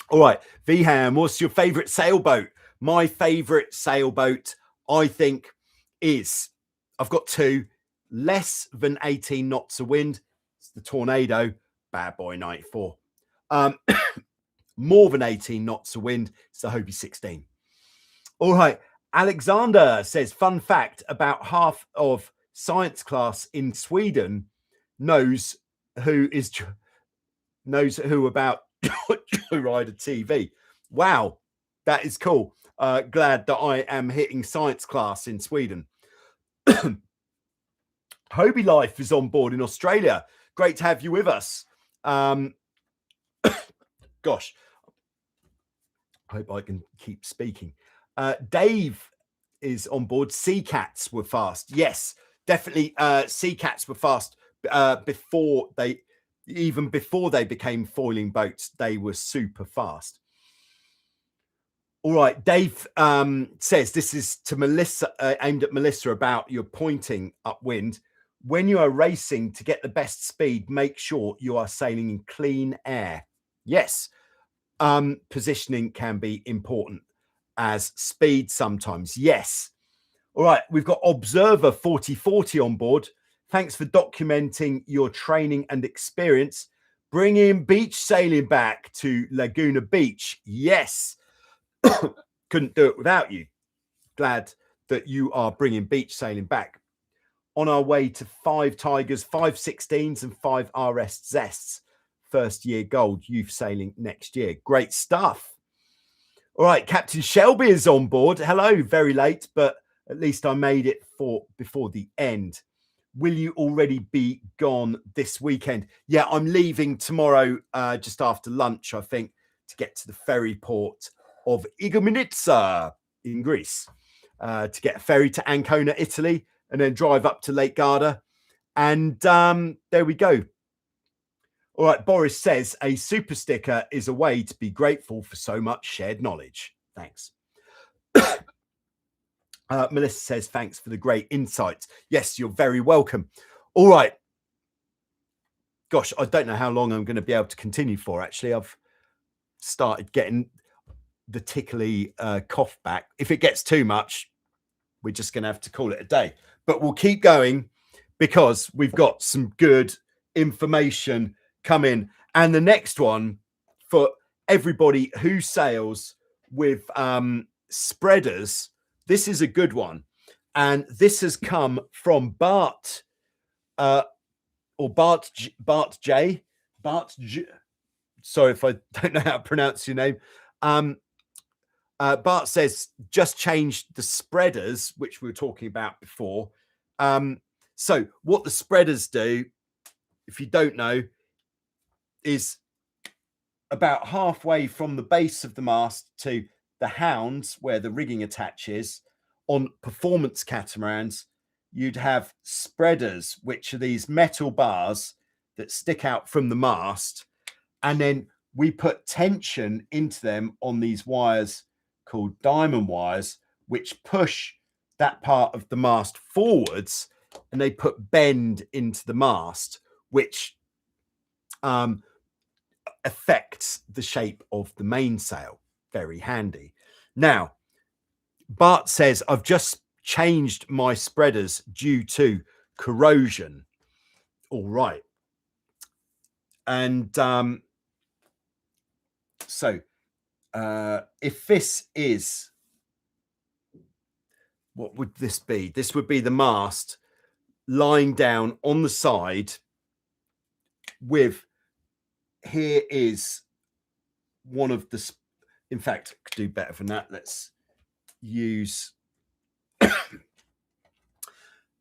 All right, Vham, what's your favorite sailboat? My favorite sailboat, I think, is, I've got 2, less than 18 knots of wind. It's the Tornado, Bad Boy 94. More than 18 knots of wind. It's the Hobie 16. All right, Alexander says, fun fact about half of science class in Sweden knows who about Joyrider TV. Wow, that is cool. Glad that I am hitting science class in Sweden. Hobie Life is on board in Australia. Great to have you with us. Gosh, I hope I can keep speaking. Dave is on board. Sea Cats were fast. Yes, definitely. Sea Cats were fast before they became foiling boats, they were super fast. All right, Dave says this is to Melissa, aimed at Melissa, about your pointing upwind. When you are racing to get the best speed, make sure you are sailing in clean air. Yes, positioning can be important as speed sometimes. Yes. All right, we've got Observer 4040 on board. Thanks for documenting your training and experience. Bringing beach sailing back to Laguna Beach. Yes. Couldn't do it without you. Glad that you are bringing beach sailing back. On our way to 5 Tigers, 5 16s and 5 RS Zests. First year gold, youth sailing next year. Great stuff. All right, Captain Shelby is on board. Hello, very late, but at least I made it before the end. Will you already be gone this weekend? Yeah, I'm leaving tomorrow just after lunch, I think, to get to the ferry port of Igoumenitsa in Greece, to get a ferry to Ancona, Italy, and then drive up to Lake Garda. And there we go. All right, Boris says a super sticker is a way to be grateful for so much shared knowledge. Thanks. Melissa says, thanks for the great insights. Yes, you're very welcome. All right. Gosh, I don't know how long I'm going to be able to continue for, actually. I've started getting the tickly cough back. If it gets too much, we're just going to have to call it a day. But we'll keep going because we've got some good information coming. And the next one for everybody who sails with spreaders, this is a good one. And this has come from Bart J. Sorry if I don't know how to pronounce your name. Bart says, just changed the spreaders, which we were talking about before. So what the spreaders do, if you don't know, is about halfway from the base of the mast to the hounds, where the rigging attaches. On performance catamarans, you'd have spreaders, which are these metal bars that stick out from the mast. And then we put tension into them on these wires called diamond wires, which push that part of the mast forwards, and they put bend into the mast, which affects the shape of the mainsail. Very handy. Now, Bart says, I've just changed my spreaders due to corrosion. All right. And so if this is, what would this be? This would be the mast lying down on the side with, here is one of the, in fact, I could do better than that. Let's use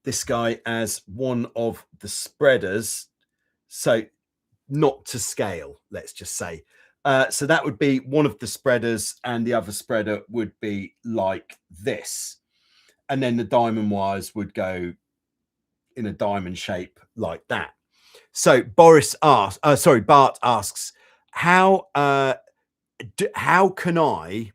this guy as one of the spreaders. So not to scale, let's just say. So that would be one of the spreaders, and the other spreader would be like this. And then the diamond wires would go in a diamond shape like that. So Bart asks, how can I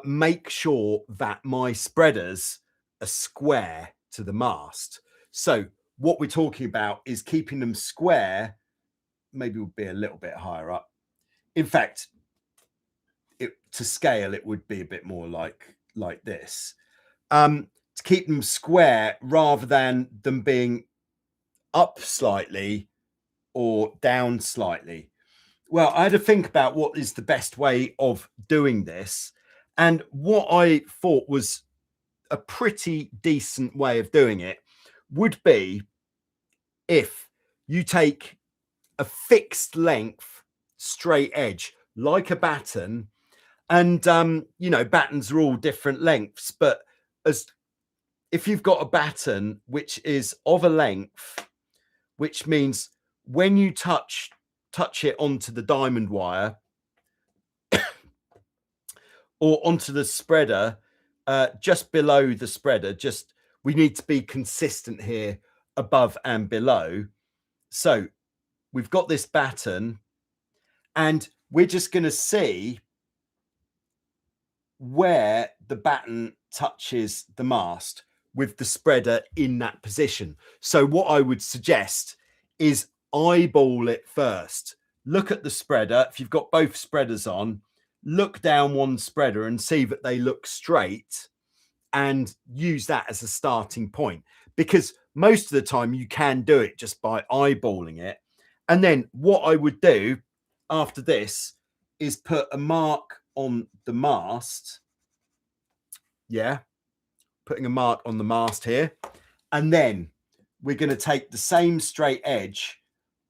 make sure that my spreaders are square to the mast? So what we're talking about is keeping them square. Maybe we'll be a little bit higher up. In fact, to scale, it would be a bit more like this. To keep them square rather than them being up slightly or down slightly. Well, I had to think about what is the best way of doing this. And what I thought was a pretty decent way of doing it would be if you take a fixed length straight edge like a batten, and you know, battens are all different lengths, but if you've got a batten which is of a length, which means when you touch it onto the diamond wire or onto the spreader, just below the spreader, we need to be consistent here above and below. So we've got this batten, and we're just going to see where the batten touches the mast with the spreader in that position. So what I would suggest is eyeball it first. Look at the spreader. If you've got both spreaders on, look down one spreader and see that they look straight, and use that as a starting point, because most of the time you can do it just by eyeballing it. And then what I would do after this is put a mark on the mast. Yeah, putting a mark on the mast here. And then we're going to take the same straight edge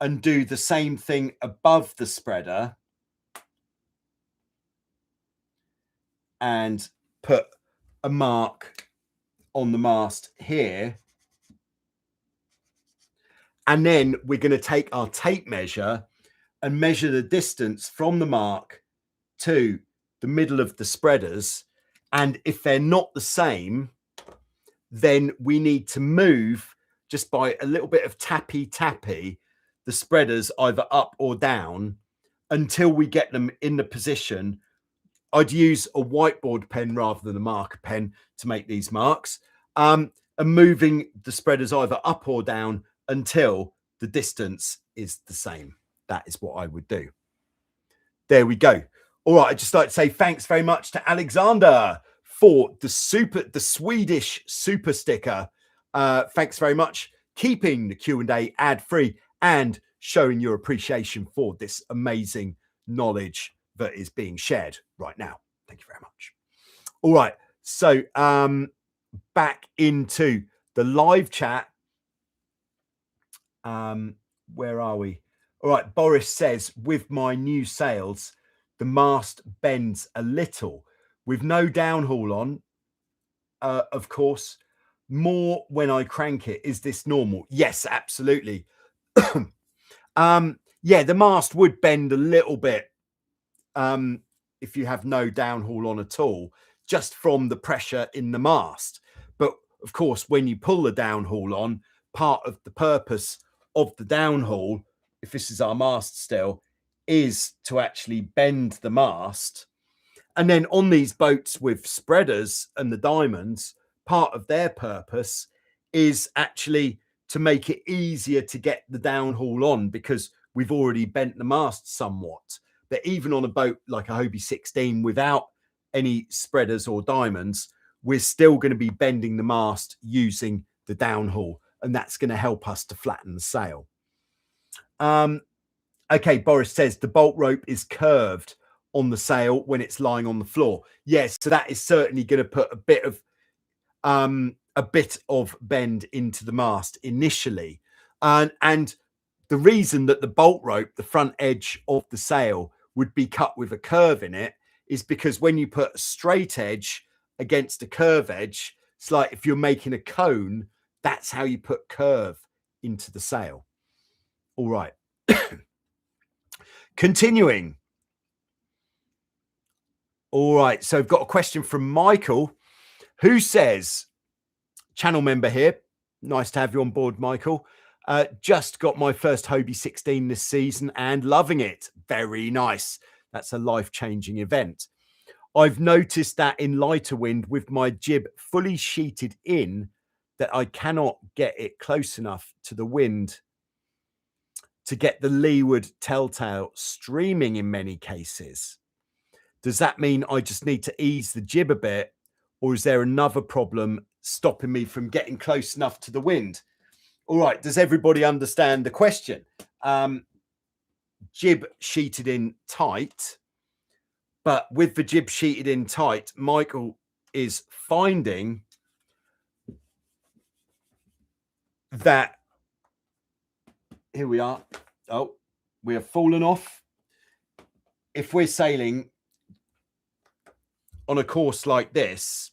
and do the same thing above the spreader and put a mark on the mast here. And then we're going to take our tape measure and measure the distance from the mark to the middle of the spreaders. And if they're not the same, then we need to move just by a little bit of tappy the spreaders either up or down until we get them in the position. I'd use a whiteboard pen rather than a marker pen to make these marks, and moving the spreaders either up or down until the distance is the same. That is what I would do. There we go. All right, I'd just like to say thanks very much to Alexander for the Swedish super sticker. Thanks very much. Keeping the Q&A ad-free and showing your appreciation for this amazing knowledge that is being shared right now. Thank you very much. All right, so back into the live chat. Where are we? All right, Boris says, with my new sails, the mast bends a little with no downhaul on, of course, more when I crank it. Is this normal? Yes, absolutely. Yeah, the mast would bend a little bit if you have no downhaul on at all, just from the pressure in the mast. But of course, when you pull the downhaul on, part of the purpose of the downhaul, if this is our mast still, is to actually bend the mast. And then on these boats with spreaders and the diamonds, part of their purpose is actually to make it easier to get the downhaul on, because we've already bent the mast somewhat. But even on a boat like a Hobie 16 without any spreaders or diamonds, we're still going to be bending the mast using the downhaul, and that's going to help us to flatten the sail. Okay, Boris says the bolt rope is curved on the sail when it's lying on the floor. Yes, so that is certainly going to put a bit of bend into the mast initially. And the reason that the bolt rope, the front edge of the sail, would be cut with a curve in it is because when you put a straight edge against a curve edge, it's like if you're making a cone, that's how you put curve into the sail. All right. Continuing. All right. So I've got a question from Michael, who says, channel member here. Nice to have you on board, Michael. Just got my first Hobie 16 this season and loving it. Very nice. That's a life-changing event. I've noticed that in lighter wind with my jib fully sheeted in, that I cannot get it close enough to the wind to get the leeward telltale streaming in many cases. Does that mean I just need to ease the jib a bit, or is there another problem stopping me from getting close enough to the wind? All right, does everybody understand the question? Jib sheeted in tight, but with the jib sheeted in tight, Michael is finding that, here we are. Oh, we have fallen off. If we're sailing on a course like this,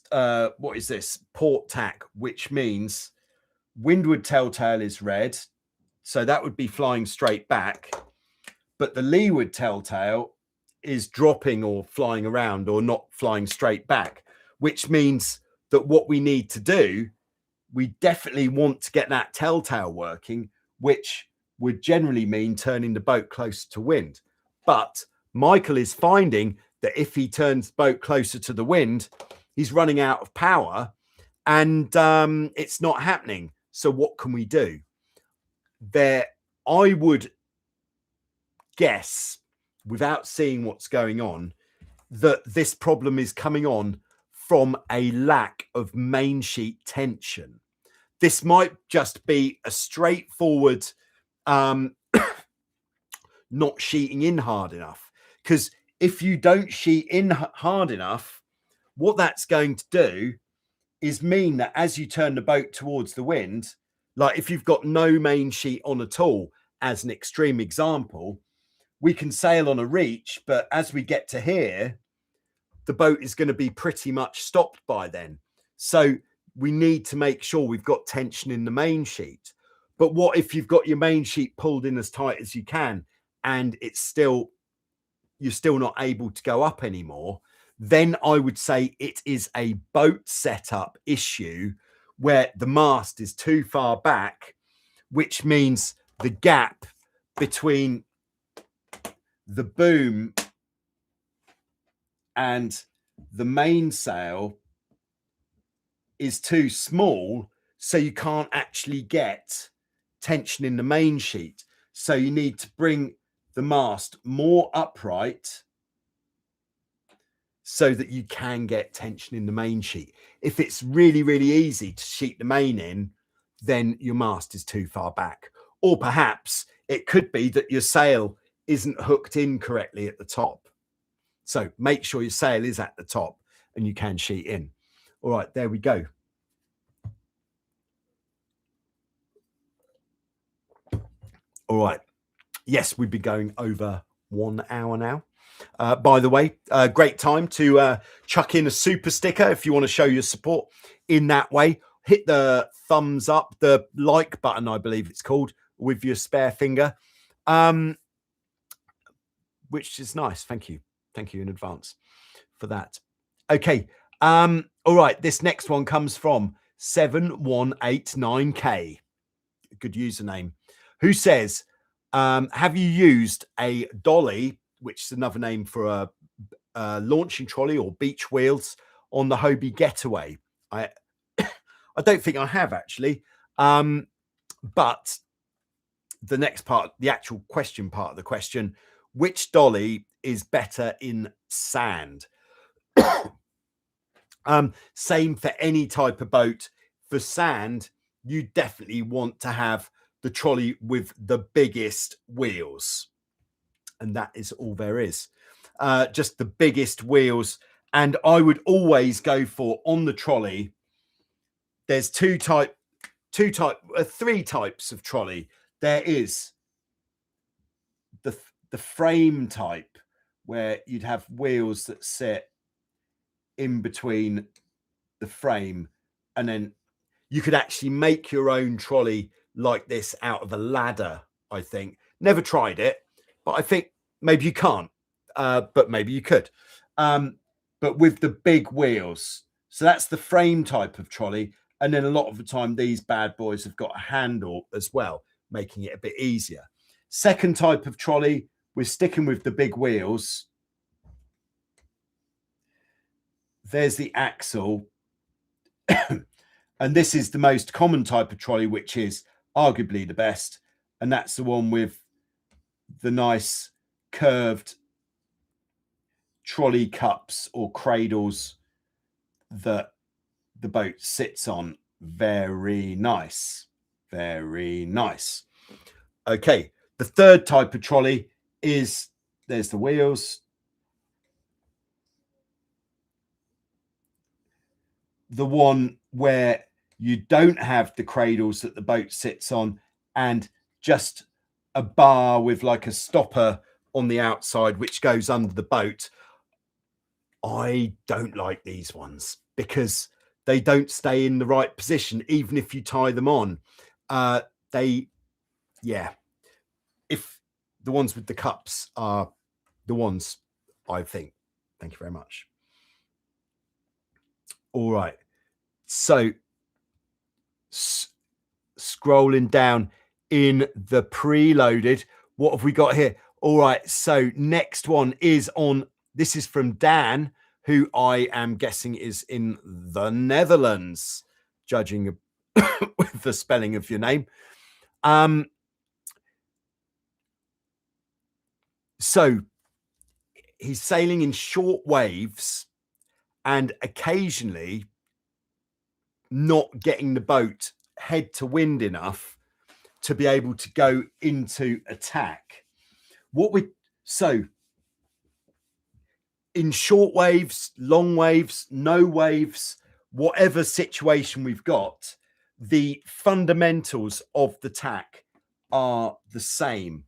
what is this? Port tack, which means windward telltale is red. So that would be flying straight back. But the leeward telltale is dropping or flying around or not flying straight back, which means that what we need to do we definitely want to get that telltale working, which would generally mean turning the boat closer to wind. But Michael is finding that if he turns the boat closer to the wind, he's running out of power and it's not happening. So what can we do? I would guess, without seeing what's going on, that this problem is coming on from a lack of main sheet tension. This might just be a straightforward not sheeting in hard enough, because if you don't sheet in hard enough, what that's going to do is mean that as you turn the boat towards the wind, like if you've got no main sheet on at all, as an extreme example, we can sail on a reach, but as we get to here, the boat is going to be pretty much stopped by then. So we need to make sure we've got tension in the main sheet. But what if you've got your main sheet pulled in as tight as you can and you're still not able to go up anymore? Then I would say it is a boat setup issue where the mast is too far back, which means the gap between the boom and the mainsail is too small, so you can't actually get tension in the main sheet. So you need to bring the mast more upright so that you can get tension in the main sheet. If it's really, really easy to sheet the main in, then your mast is too far back. Or perhaps it could be that your sail isn't hooked in correctly at the top. So make sure your sail is at the top and you can sheet in. All right, there we go. All right. Yes, we've been going over 1 hour now. By the way, great time to chuck in a super sticker if you want to show your support in that way. Hit the thumbs up, the like button, I believe it's called, with your spare finger, which is nice. Thank you. Thank you in advance for that. Okay. All right. This next one comes from 7189K. Good username. Who says, have you used a dolly, which is another name for a launching trolley or beach wheels, on the Hobie Getaway? I don't think I have actually. But the next part, the actual question part of the question, which dolly is better in sand? Same for any type of boat. For sand, you definitely want to have the trolley with the biggest wheels. And that is all there is. Just the biggest wheels. And I would always go for, on the trolley, there's three types of trolley. There is the frame type, where you'd have wheels that sit in between the frame, and then you could actually make your own trolley like this out of a ladder. I think, never tried it, but I think maybe you can't, but maybe you could, but with the big wheels. So that's the frame type of trolley. And then a lot of the time, these bad boys have got a handle as well, making it a bit easier. Second type of trolley, we're sticking with the big wheels. There's the axle. And this is the most common type of trolley, which is arguably the best. And that's the one with the nice curved trolley cups or cradles that the boat sits on. Very nice. Very nice. Okay. The third type of trolley is, there's the wheels. The one where you don't have the cradles that the boat sits on, and just a bar with like a stopper on the outside, which goes under the boat. I don't like these ones because they don't stay in the right position, even if you tie them on. If the ones with the cups are the ones, I think. Thank you very much. All right. So Scrolling down in the preloaded. What have we got here? All right, so next one is on, this is from Dan, who I am guessing is in the Netherlands, judging with the spelling of your name. So he's sailing in short waves and occasionally not getting the boat head to wind enough to be able to go into attack. So in short waves, long waves, no waves, whatever situation we've got, the fundamentals of the tack are the same.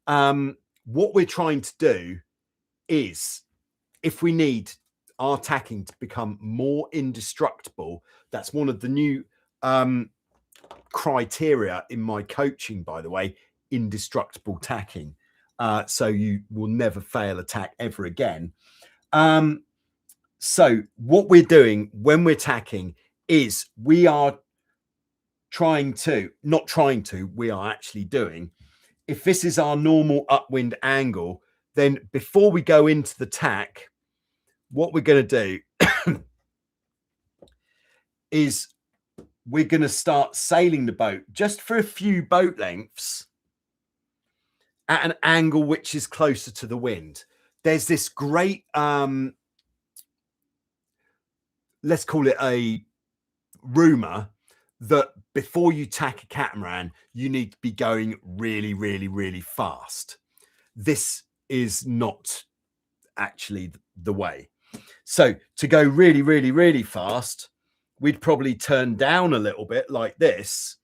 What we're trying to do is, if we need our tacking to become more indestructible, that's one of the new criteria in my coaching, by the way, indestructible tacking. So you will never fail a tack ever again. So what we're doing when we're tacking is we are we are actually doing, if this is our normal upwind angle, then before we go into the tack, what we're going to do is we're going to start sailing the boat just for a few boat lengths at an angle which is closer to the wind. There's this great, let's call it a rumor, that before you tack a catamaran, you need to be going really, really, really fast. This is not actually the way. So to go really, really, really fast, we'd probably turn down a little bit like this,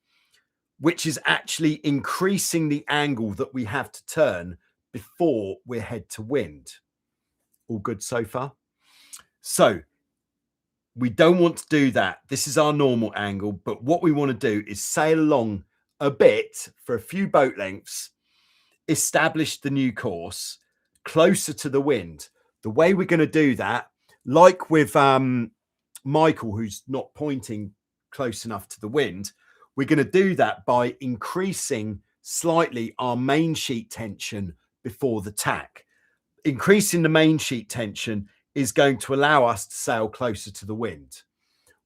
which is actually increasing the angle that we have to turn before we're head to wind. All good so far? So we don't want to do that. This is our normal angle, but what we want to do is sail along a bit for a few boat lengths, establish the new course closer to the wind. The way we're going to do that, like with Michael, who's not pointing close enough to the wind, we're going to do that by increasing slightly our main sheet tension before the tack. Increasing the main sheet tension is going to allow us to sail closer to the wind.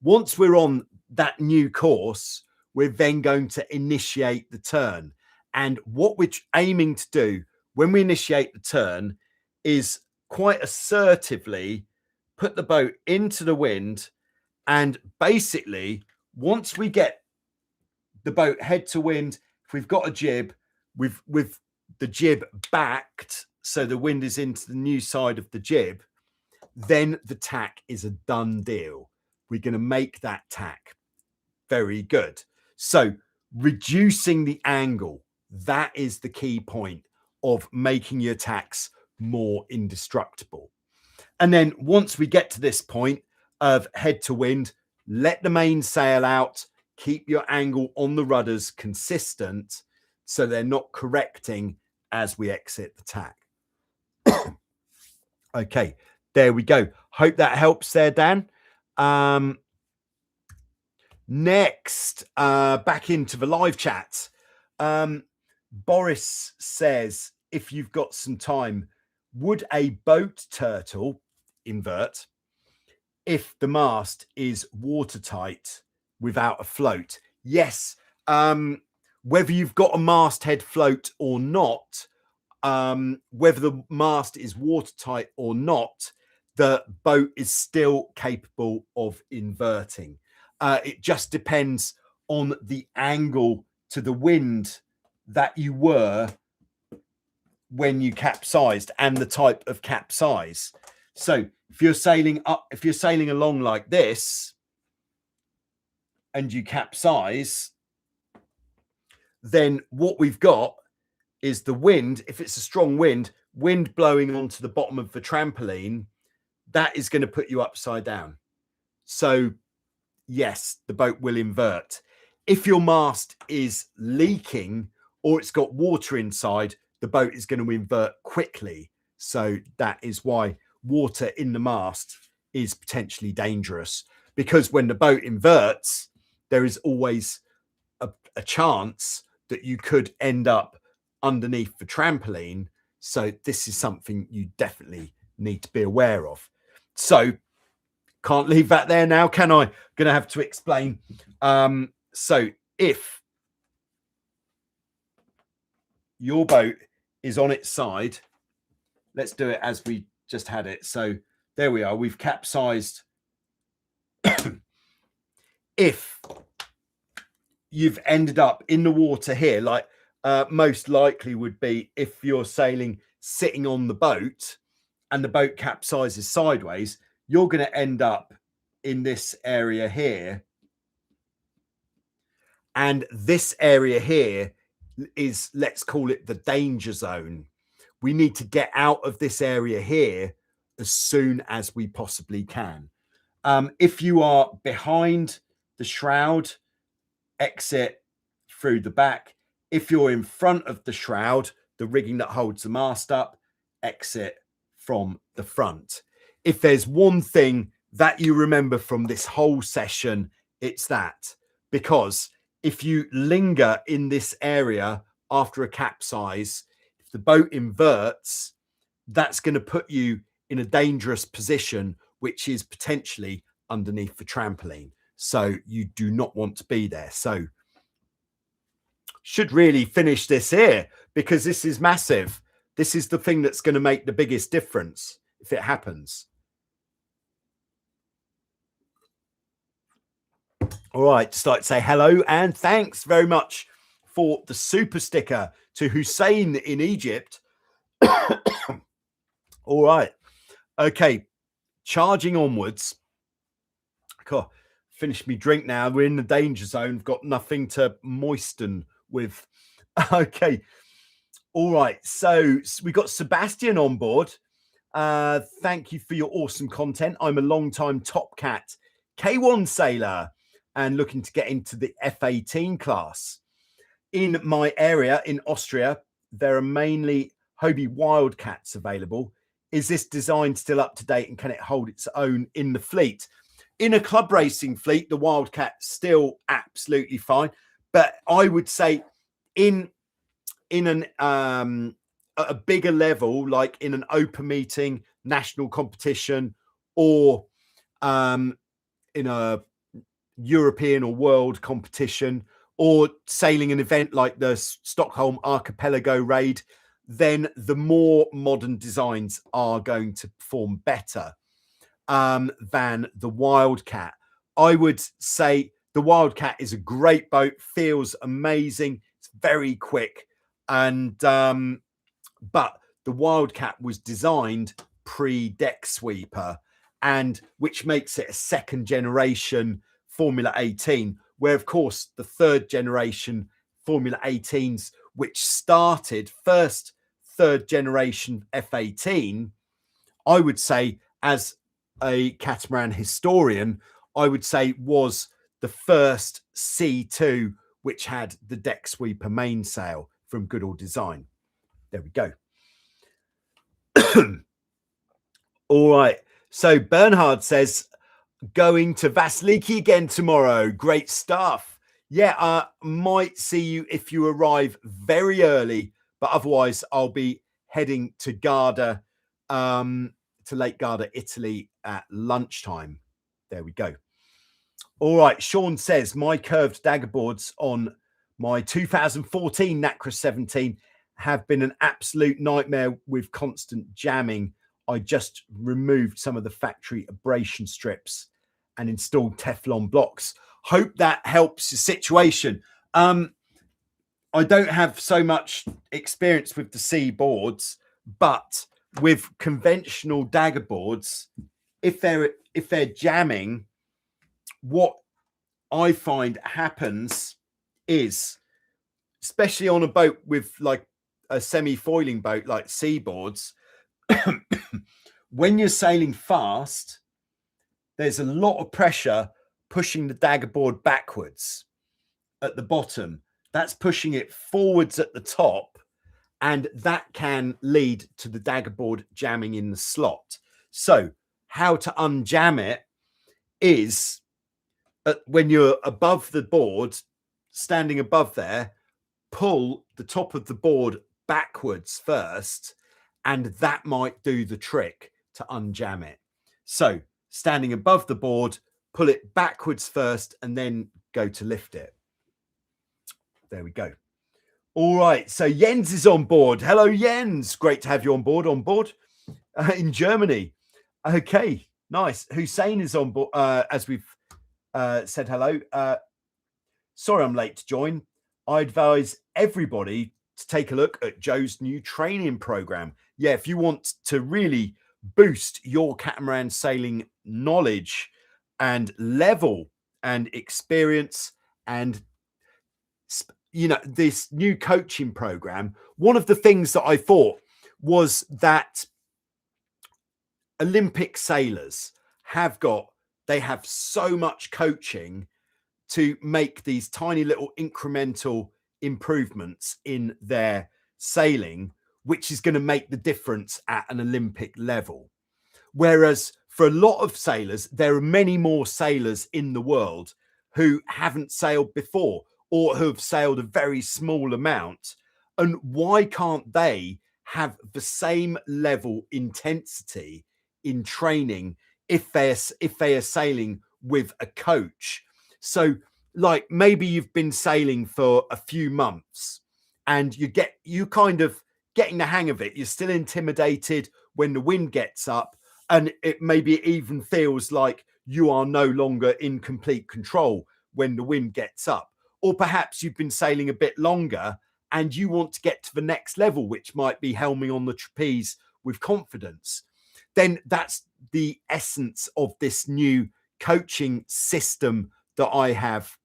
Once we're on that new course, we're then going to initiate the turn. And what we're aiming to do when we initiate the turn is quite assertively put the boat into the wind. And basically, once we get the boat head to wind, if we've got a jib, with the jib backed, so the wind is into the new side of the jib, then the tack is a done deal. We're going to make that tack. Very good. So reducing the angle, that is the key point of making your tacks more indestructible. And then once we get to this point of head to wind, let the mainsail out, keep your angle on the rudders consistent so they're not correcting as we exit the tack. Okay, there we go. Hope that helps there, Dan. Next, back into the live chat. Boris says, if you've got some time, would a boat turtle invert if the mast is watertight without a float? Yes. Whether you've got a masthead float or not, whether the mast is watertight or not, the boat is still capable of inverting. It just depends on the angle to the wind that you were when you capsized and the type of capsize. So if you're sailing along like this and you capsize, then what we've got is the wind. If it's a strong wind blowing onto the bottom of the trampoline, that is going to put you upside down. So yes, the boat will invert. If your mast is leaking or it's got water inside, the boat is going to invert quickly. So that is why water in the mast is potentially dangerous, because when the boat inverts, there is always a chance that you could end up underneath the trampoline. So this is something you definitely need to be aware of. So can't leave that there now, can I? Going to have to explain. So if your boat is on its side, let's do it as we just had it. So there we are. We've capsized. If you've ended up in the water here, like most likely would be if you're sailing sitting on the boat and the boat capsizes sideways, you're going to end up in this area here. And this area here is, let's call it the danger zone. We need to get out of this area here as soon as we possibly can. If you are behind the shroud, exit through the back. If you're in front of the shroud, the rigging that holds the mast up, exit from the front. If there's one thing that you remember from this whole session, it's that. Because if you linger in this area after a capsize, if the boat inverts, that's going to put you in a dangerous position, which is potentially underneath the trampoline. So you do not want to be there. So should really finish this here because this is massive. This is the thing that's going to make the biggest difference if it happens. All right, just like to say hello and thanks very much for the super sticker to Hussein in Egypt. All right. Okay. Charging onwards. God, finished me drink now. We're in the danger zone. Got nothing to moisten with. Okay. All right. So we got Sebastian on board. Thank you for your awesome content. I'm a long-time Top Cat K1 sailor and looking to get into the F18 class. In my area in Austria, there are mainly Hobie Wildcats available. Is this design still up to date and can it hold its own in the fleet? In a club racing fleet, the Wildcat's still absolutely fine. But I would say in a bigger level, like in an open meeting, national competition, or in a European or world competition, or sailing an event like the Stockholm Archipelago Raid, then the more modern designs are going to perform better than the Wildcat. I would say the Wildcat is a great boat, feels amazing, it's very quick, and but the Wildcat was designed pre-deck sweeper, and which makes it a second generation Formula 18, where of course the third generation Formula 18s, which started first third generation F18, I would say as a Catamaran historian, I would say was the first C2 which had the deck sweeper mainsail from Goodall Design. There we go. All right. So Bernhard says, going to Vasiliki again tomorrow. Great stuff. Yeah, might see you if you arrive very early, but otherwise I'll be heading to Garda, to Lake Garda, Italy at lunchtime. There we go. All right. Sean says, my curved dagger boards on my 2014 Nacras 17 have been an absolute nightmare with constant jamming. I just removed some of the factory abrasion strips and installed Teflon blocks. Hope that helps your situation. I don't have so much experience with the C boards, but with conventional dagger boards, if they're jamming, what I find happens is, especially on a boat with like a semi-foiling boat like C boards, when you're sailing fast, there's a lot of pressure pushing the dagger board backwards at the bottom. That's pushing it forwards at the top, and that can lead to the dagger board jamming in the slot. So how to unjam it is when you're above the board, standing above there, pull the top of the board backwards first, and that might do the trick to unjam it. So standing above the board, pull it backwards first, and then go to lift it. There we go. All right, so Jens is on board. Hello, Jens. Great to have you on board in Germany. Okay, nice. Hussein is on board, as we've said hello. Sorry I'm late to join. I advise everybody to take a look at Joe's new training program. Yeah, if you want to really boost your catamaran sailing knowledge and level and experience and this new coaching program, one of the things that I thought was that Olympic sailors have so much coaching to make these tiny little incremental improvements in their sailing, which is going to make the difference at an Olympic level. Whereas for a lot of sailors, there are many more sailors in the world who haven't sailed before or who have sailed a very small amount. And why can't they have the same level intensity in training if they are sailing with a coach? So like maybe you've been sailing for a few months and you kind of getting the hang of it. You're still intimidated when the wind gets up, and it maybe even feels like you are no longer in complete control when the wind gets up. Or perhaps you've been sailing a bit longer and you want to get to the next level, which might be helming on the trapeze with confidence. Then that's the essence of this new coaching system that I have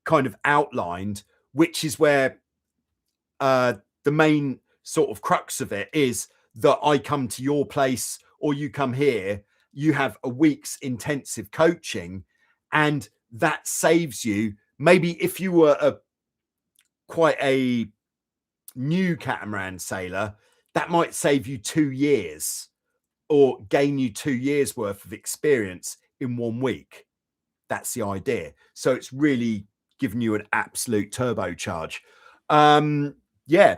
kind of outlined, which is where the main sort of crux of it is that I come to your place or you come here, you have a week's intensive coaching, and that saves you. Maybe if you were quite a new catamaran sailor, that might save you 2 years or gain you 2 years worth of experience in 1 week. That's the idea. So it's really giving you an absolute turbocharge. Yeah,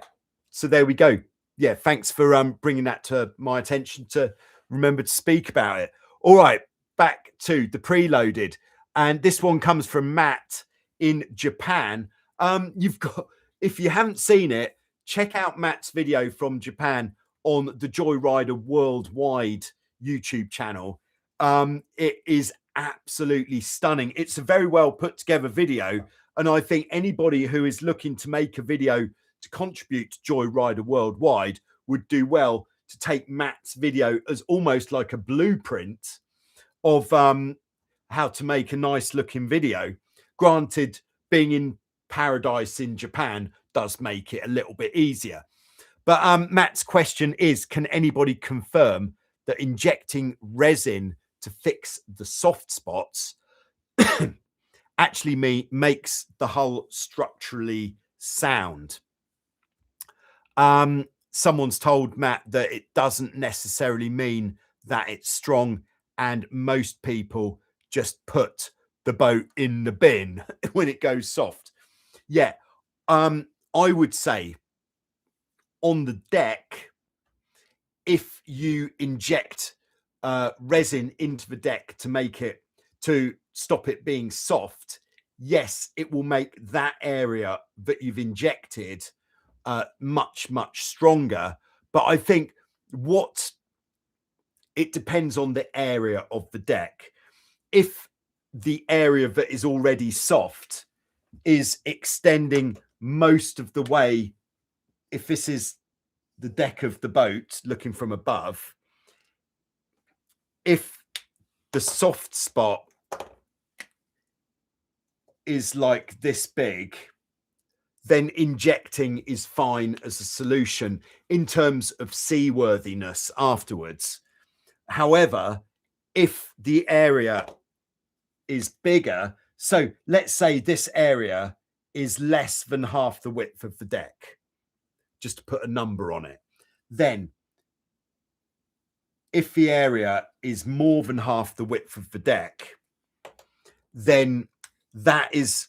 so there we go. Yeah, thanks for bringing that to my attention to remember to speak about it. All right, back to the preloaded, and this one comes from Matt in Japan. If you haven't seen it, check out Matt's video from Japan on the Joyrider Worldwide YouTube channel. It is absolutely stunning. It's a very well put together video, and I think anybody who is looking to make a video to contribute to Joyrider Worldwide would do well to take Matt's video as almost like a blueprint of how to make a nice looking video. Granted, being in paradise in Japan does make it a little bit easier. But Matt's question is, can anybody confirm that injecting resin to fix the soft spots actually makes the hull structurally sound? Someone's told Matt that it doesn't necessarily mean that it's strong, and most people just put the boat in the bin when it goes soft. Yeah, I would say on the deck, if you inject resin into the deck to stop it being soft, yes, it will make that area that you've injected much stronger. But I think it depends on the area of the deck. If the area that is already soft is extending most of the way, if this is the deck of the boat looking from above, if the soft spot is like this big, then injecting is fine as a solution in terms of seaworthiness afterwards. However, if the area is bigger, so let's say this area is less than half the width of the deck, just to put a number on it, then if the area is more than half the width of the deck, then that is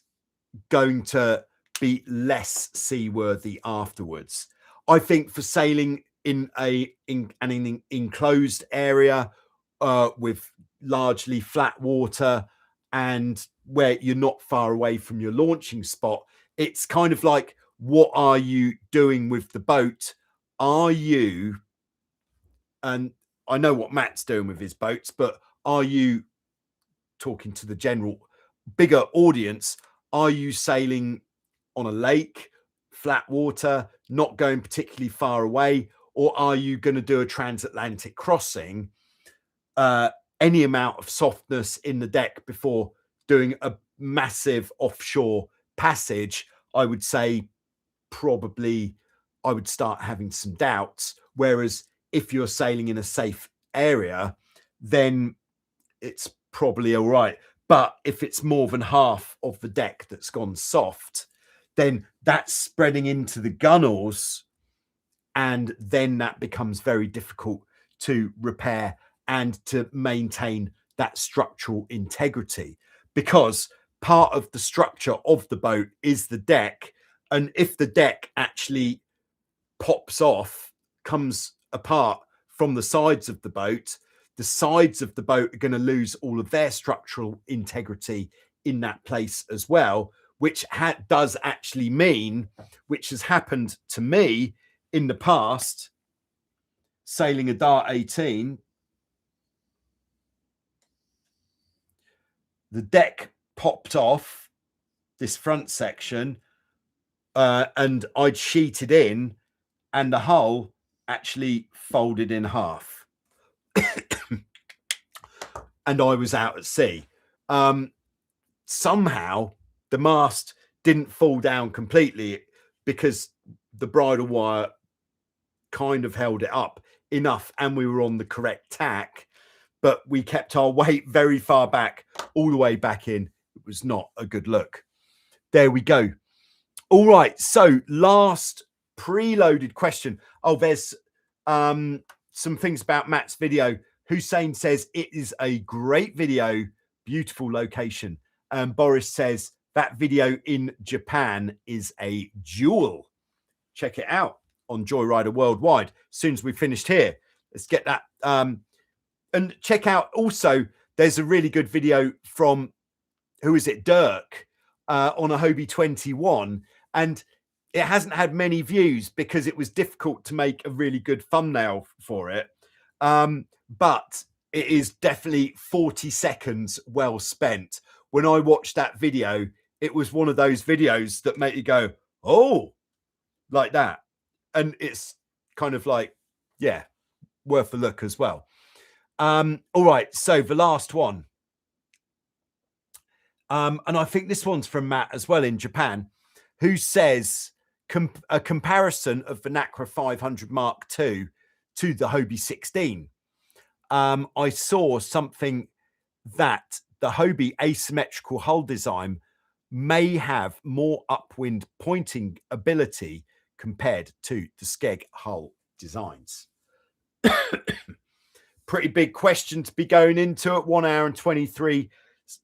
going to be less seaworthy afterwards. I think for sailing in an enclosed area with largely flat water and where you're not far away from your launching spot, it's kind of like, what are you doing with the boat? Are you, and I know what Matt's doing with his boats, but are you, talking to the general bigger audience, are you sailing on a lake, flat water, not going particularly far away, or are you going to do a transatlantic crossing? Any amount of softness in the deck before doing a massive offshore passage, I would say probably I would start having some doubts. Whereas if you're sailing in a safe area, then it's probably all right. But if it's more than half of the deck that's gone soft, then that's spreading into the gunnels, and then that becomes very difficult to repair and to maintain that structural integrity, because part of the structure of the boat is the deck. And if the deck actually pops off, comes apart from the sides of the boat, the sides of the boat are going to lose all of their structural integrity in that place as well, which does actually mean, which has happened to me in the past, sailing a Dart 18, the deck popped off this front section and I'd sheeted in, and the hull actually folded in half. And I was out at sea. Somehow the mast didn't fall down completely because the bridle wire kind of held it up enough, and we were on the correct tack, but we kept our weight very far back, all the way back in. It was not a good look. There we go. All right, so last preloaded question. Oh, there's some things about Matt's video. Hussein says it is a great video, beautiful location. Boris says that video in Japan is a jewel. Check it out on Joyrider Worldwide. As soon as we finished here, let's get that. And check out also, there's a really good video from, who is it, Dirk, on a Hobie 21. And it hasn't had many views because it was difficult to make a really good thumbnail for it. But it is definitely 40 seconds well spent. When I watched that video, it was one of those videos that make you go, oh, like that. And it's kind of like, yeah, worth a look as well. All right, so the last one. And I think this one's from Matt as well in Japan, who says a comparison of the Nacra 500 Mark II to the Hobie 16. I saw something that the Hobie asymmetrical hull design may have more upwind pointing ability compared to the Skeg hull designs. Pretty big question to be going into at 1 hour and 23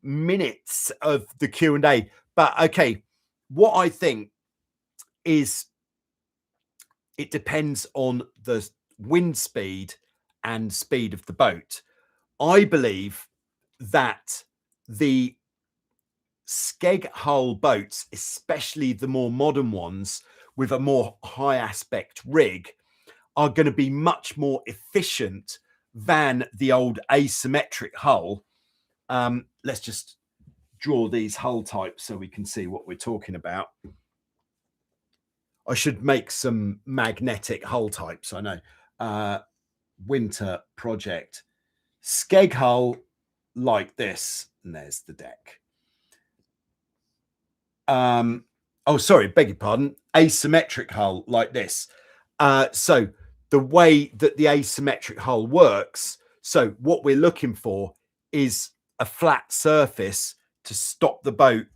minutes of the Q&A. But okay, what I think is it depends on the wind speed and speed of the boat. I believe that the Skeg hull boats, especially the more modern ones with a more high aspect rig, are going to be much more efficient than the old asymmetric hull. Let's just draw these hull types so we can see what we're talking about. I should make some magnetic hull types. I know. Winter project. Skeg hull like this. And there's the deck. Oh, sorry, beg your pardon. Asymmetric hull like this. So the way that the asymmetric hull works, so what we're looking for is a flat surface to stop the boat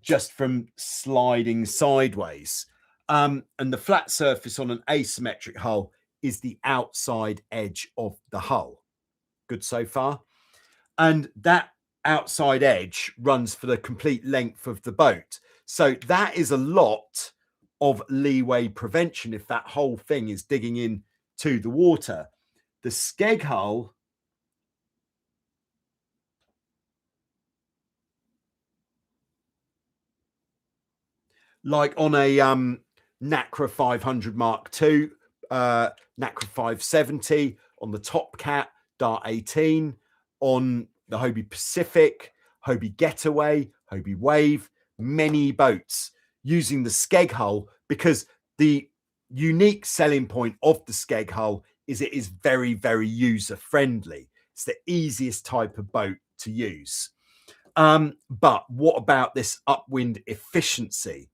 just from sliding sideways. And the flat surface on an asymmetric hull is the outside edge of the hull. Good so far. And that outside edge runs for the complete length of the boat. So that is a lot of leeway prevention if that whole thing is digging in to the water. The skeg hull like on a Nacra 500 Mark II, Nacra 570, on the Top Cat Dart 18, on the Hobie Pacific, Hobie Getaway, Hobie Wave, many boats using the skeg hull, because the unique selling point of the skeg hull is it is very, very user friendly. It's the easiest type of boat to use. But what about this upwind efficiency?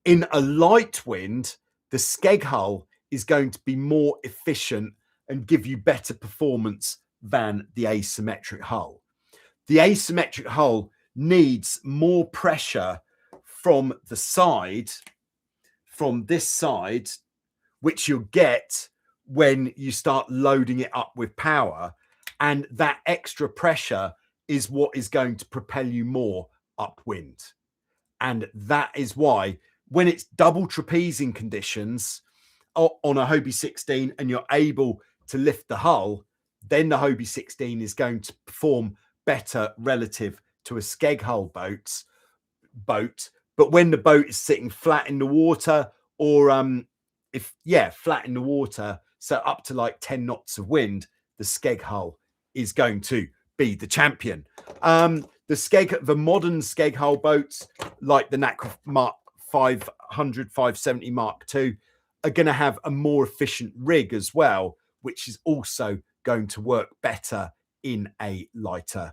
In a light wind, the skeg hull is going to be more efficient and give you better performance than the asymmetric hull. The asymmetric hull needs more pressure from the side, from this side, which you'll get when you start loading it up with power. And that extra pressure is what is going to propel you more upwind. And that is why when it's double trapezing conditions on a Hobie 16 and you're able to lift the hull, then the Hobie 16 is going to perform better relative to a skeg hull boat. But when the boat is sitting flat in the water, or flat in the water, so up to like 10 knots of wind, the skeg hull is going to be the champion. The modern skeg hull boats like the Nacra Mark 500, 570 Mark II are going to have a more efficient rig as well, which is also going to work better in a lighter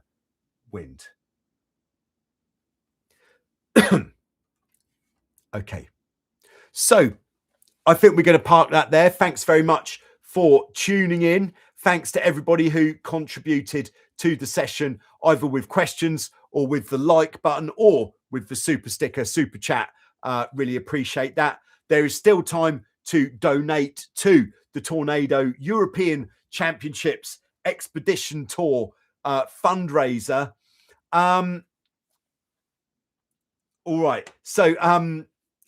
wind. Okay, so I think we're going to park that there. Thanks very much for tuning in. Thanks to everybody who contributed to the session, either with questions or with the like button or with the super sticker, super chat. Really appreciate that. There is still time to donate to the Tornado European Championships Expedition Tour fundraiser. All right. So,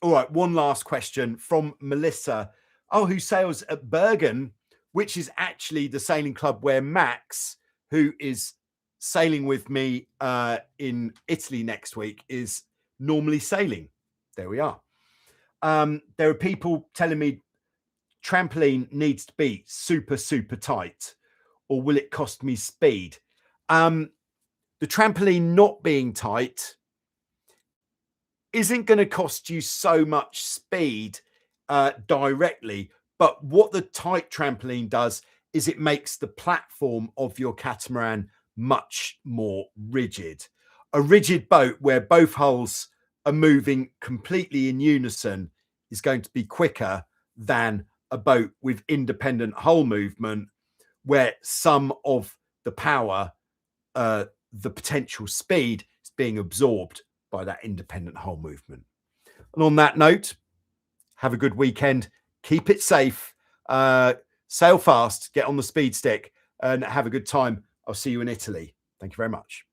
all right. One last question from Melissa. Oh, who sails at Bergen, which is actually the sailing club where Max, who is sailing with me in Italy next week, is normally sailing. There we are. There are people telling me trampoline needs to be super, super tight, or will it cost me speed? The trampoline not being tight isn't going to cost you so much speed directly, but what the tight trampoline does is it makes the platform of your catamaran much more rigid. A rigid boat where both hulls are moving completely in unison is going to be quicker than a boat with independent hull movement, where some of the power, the potential speed, is being absorbed by that independent hull movement. And on that note, have a good weekend. Keep it safe. Sail fast, get on the speed stick, and have a good time. I'll see you in Italy. Thank you very much.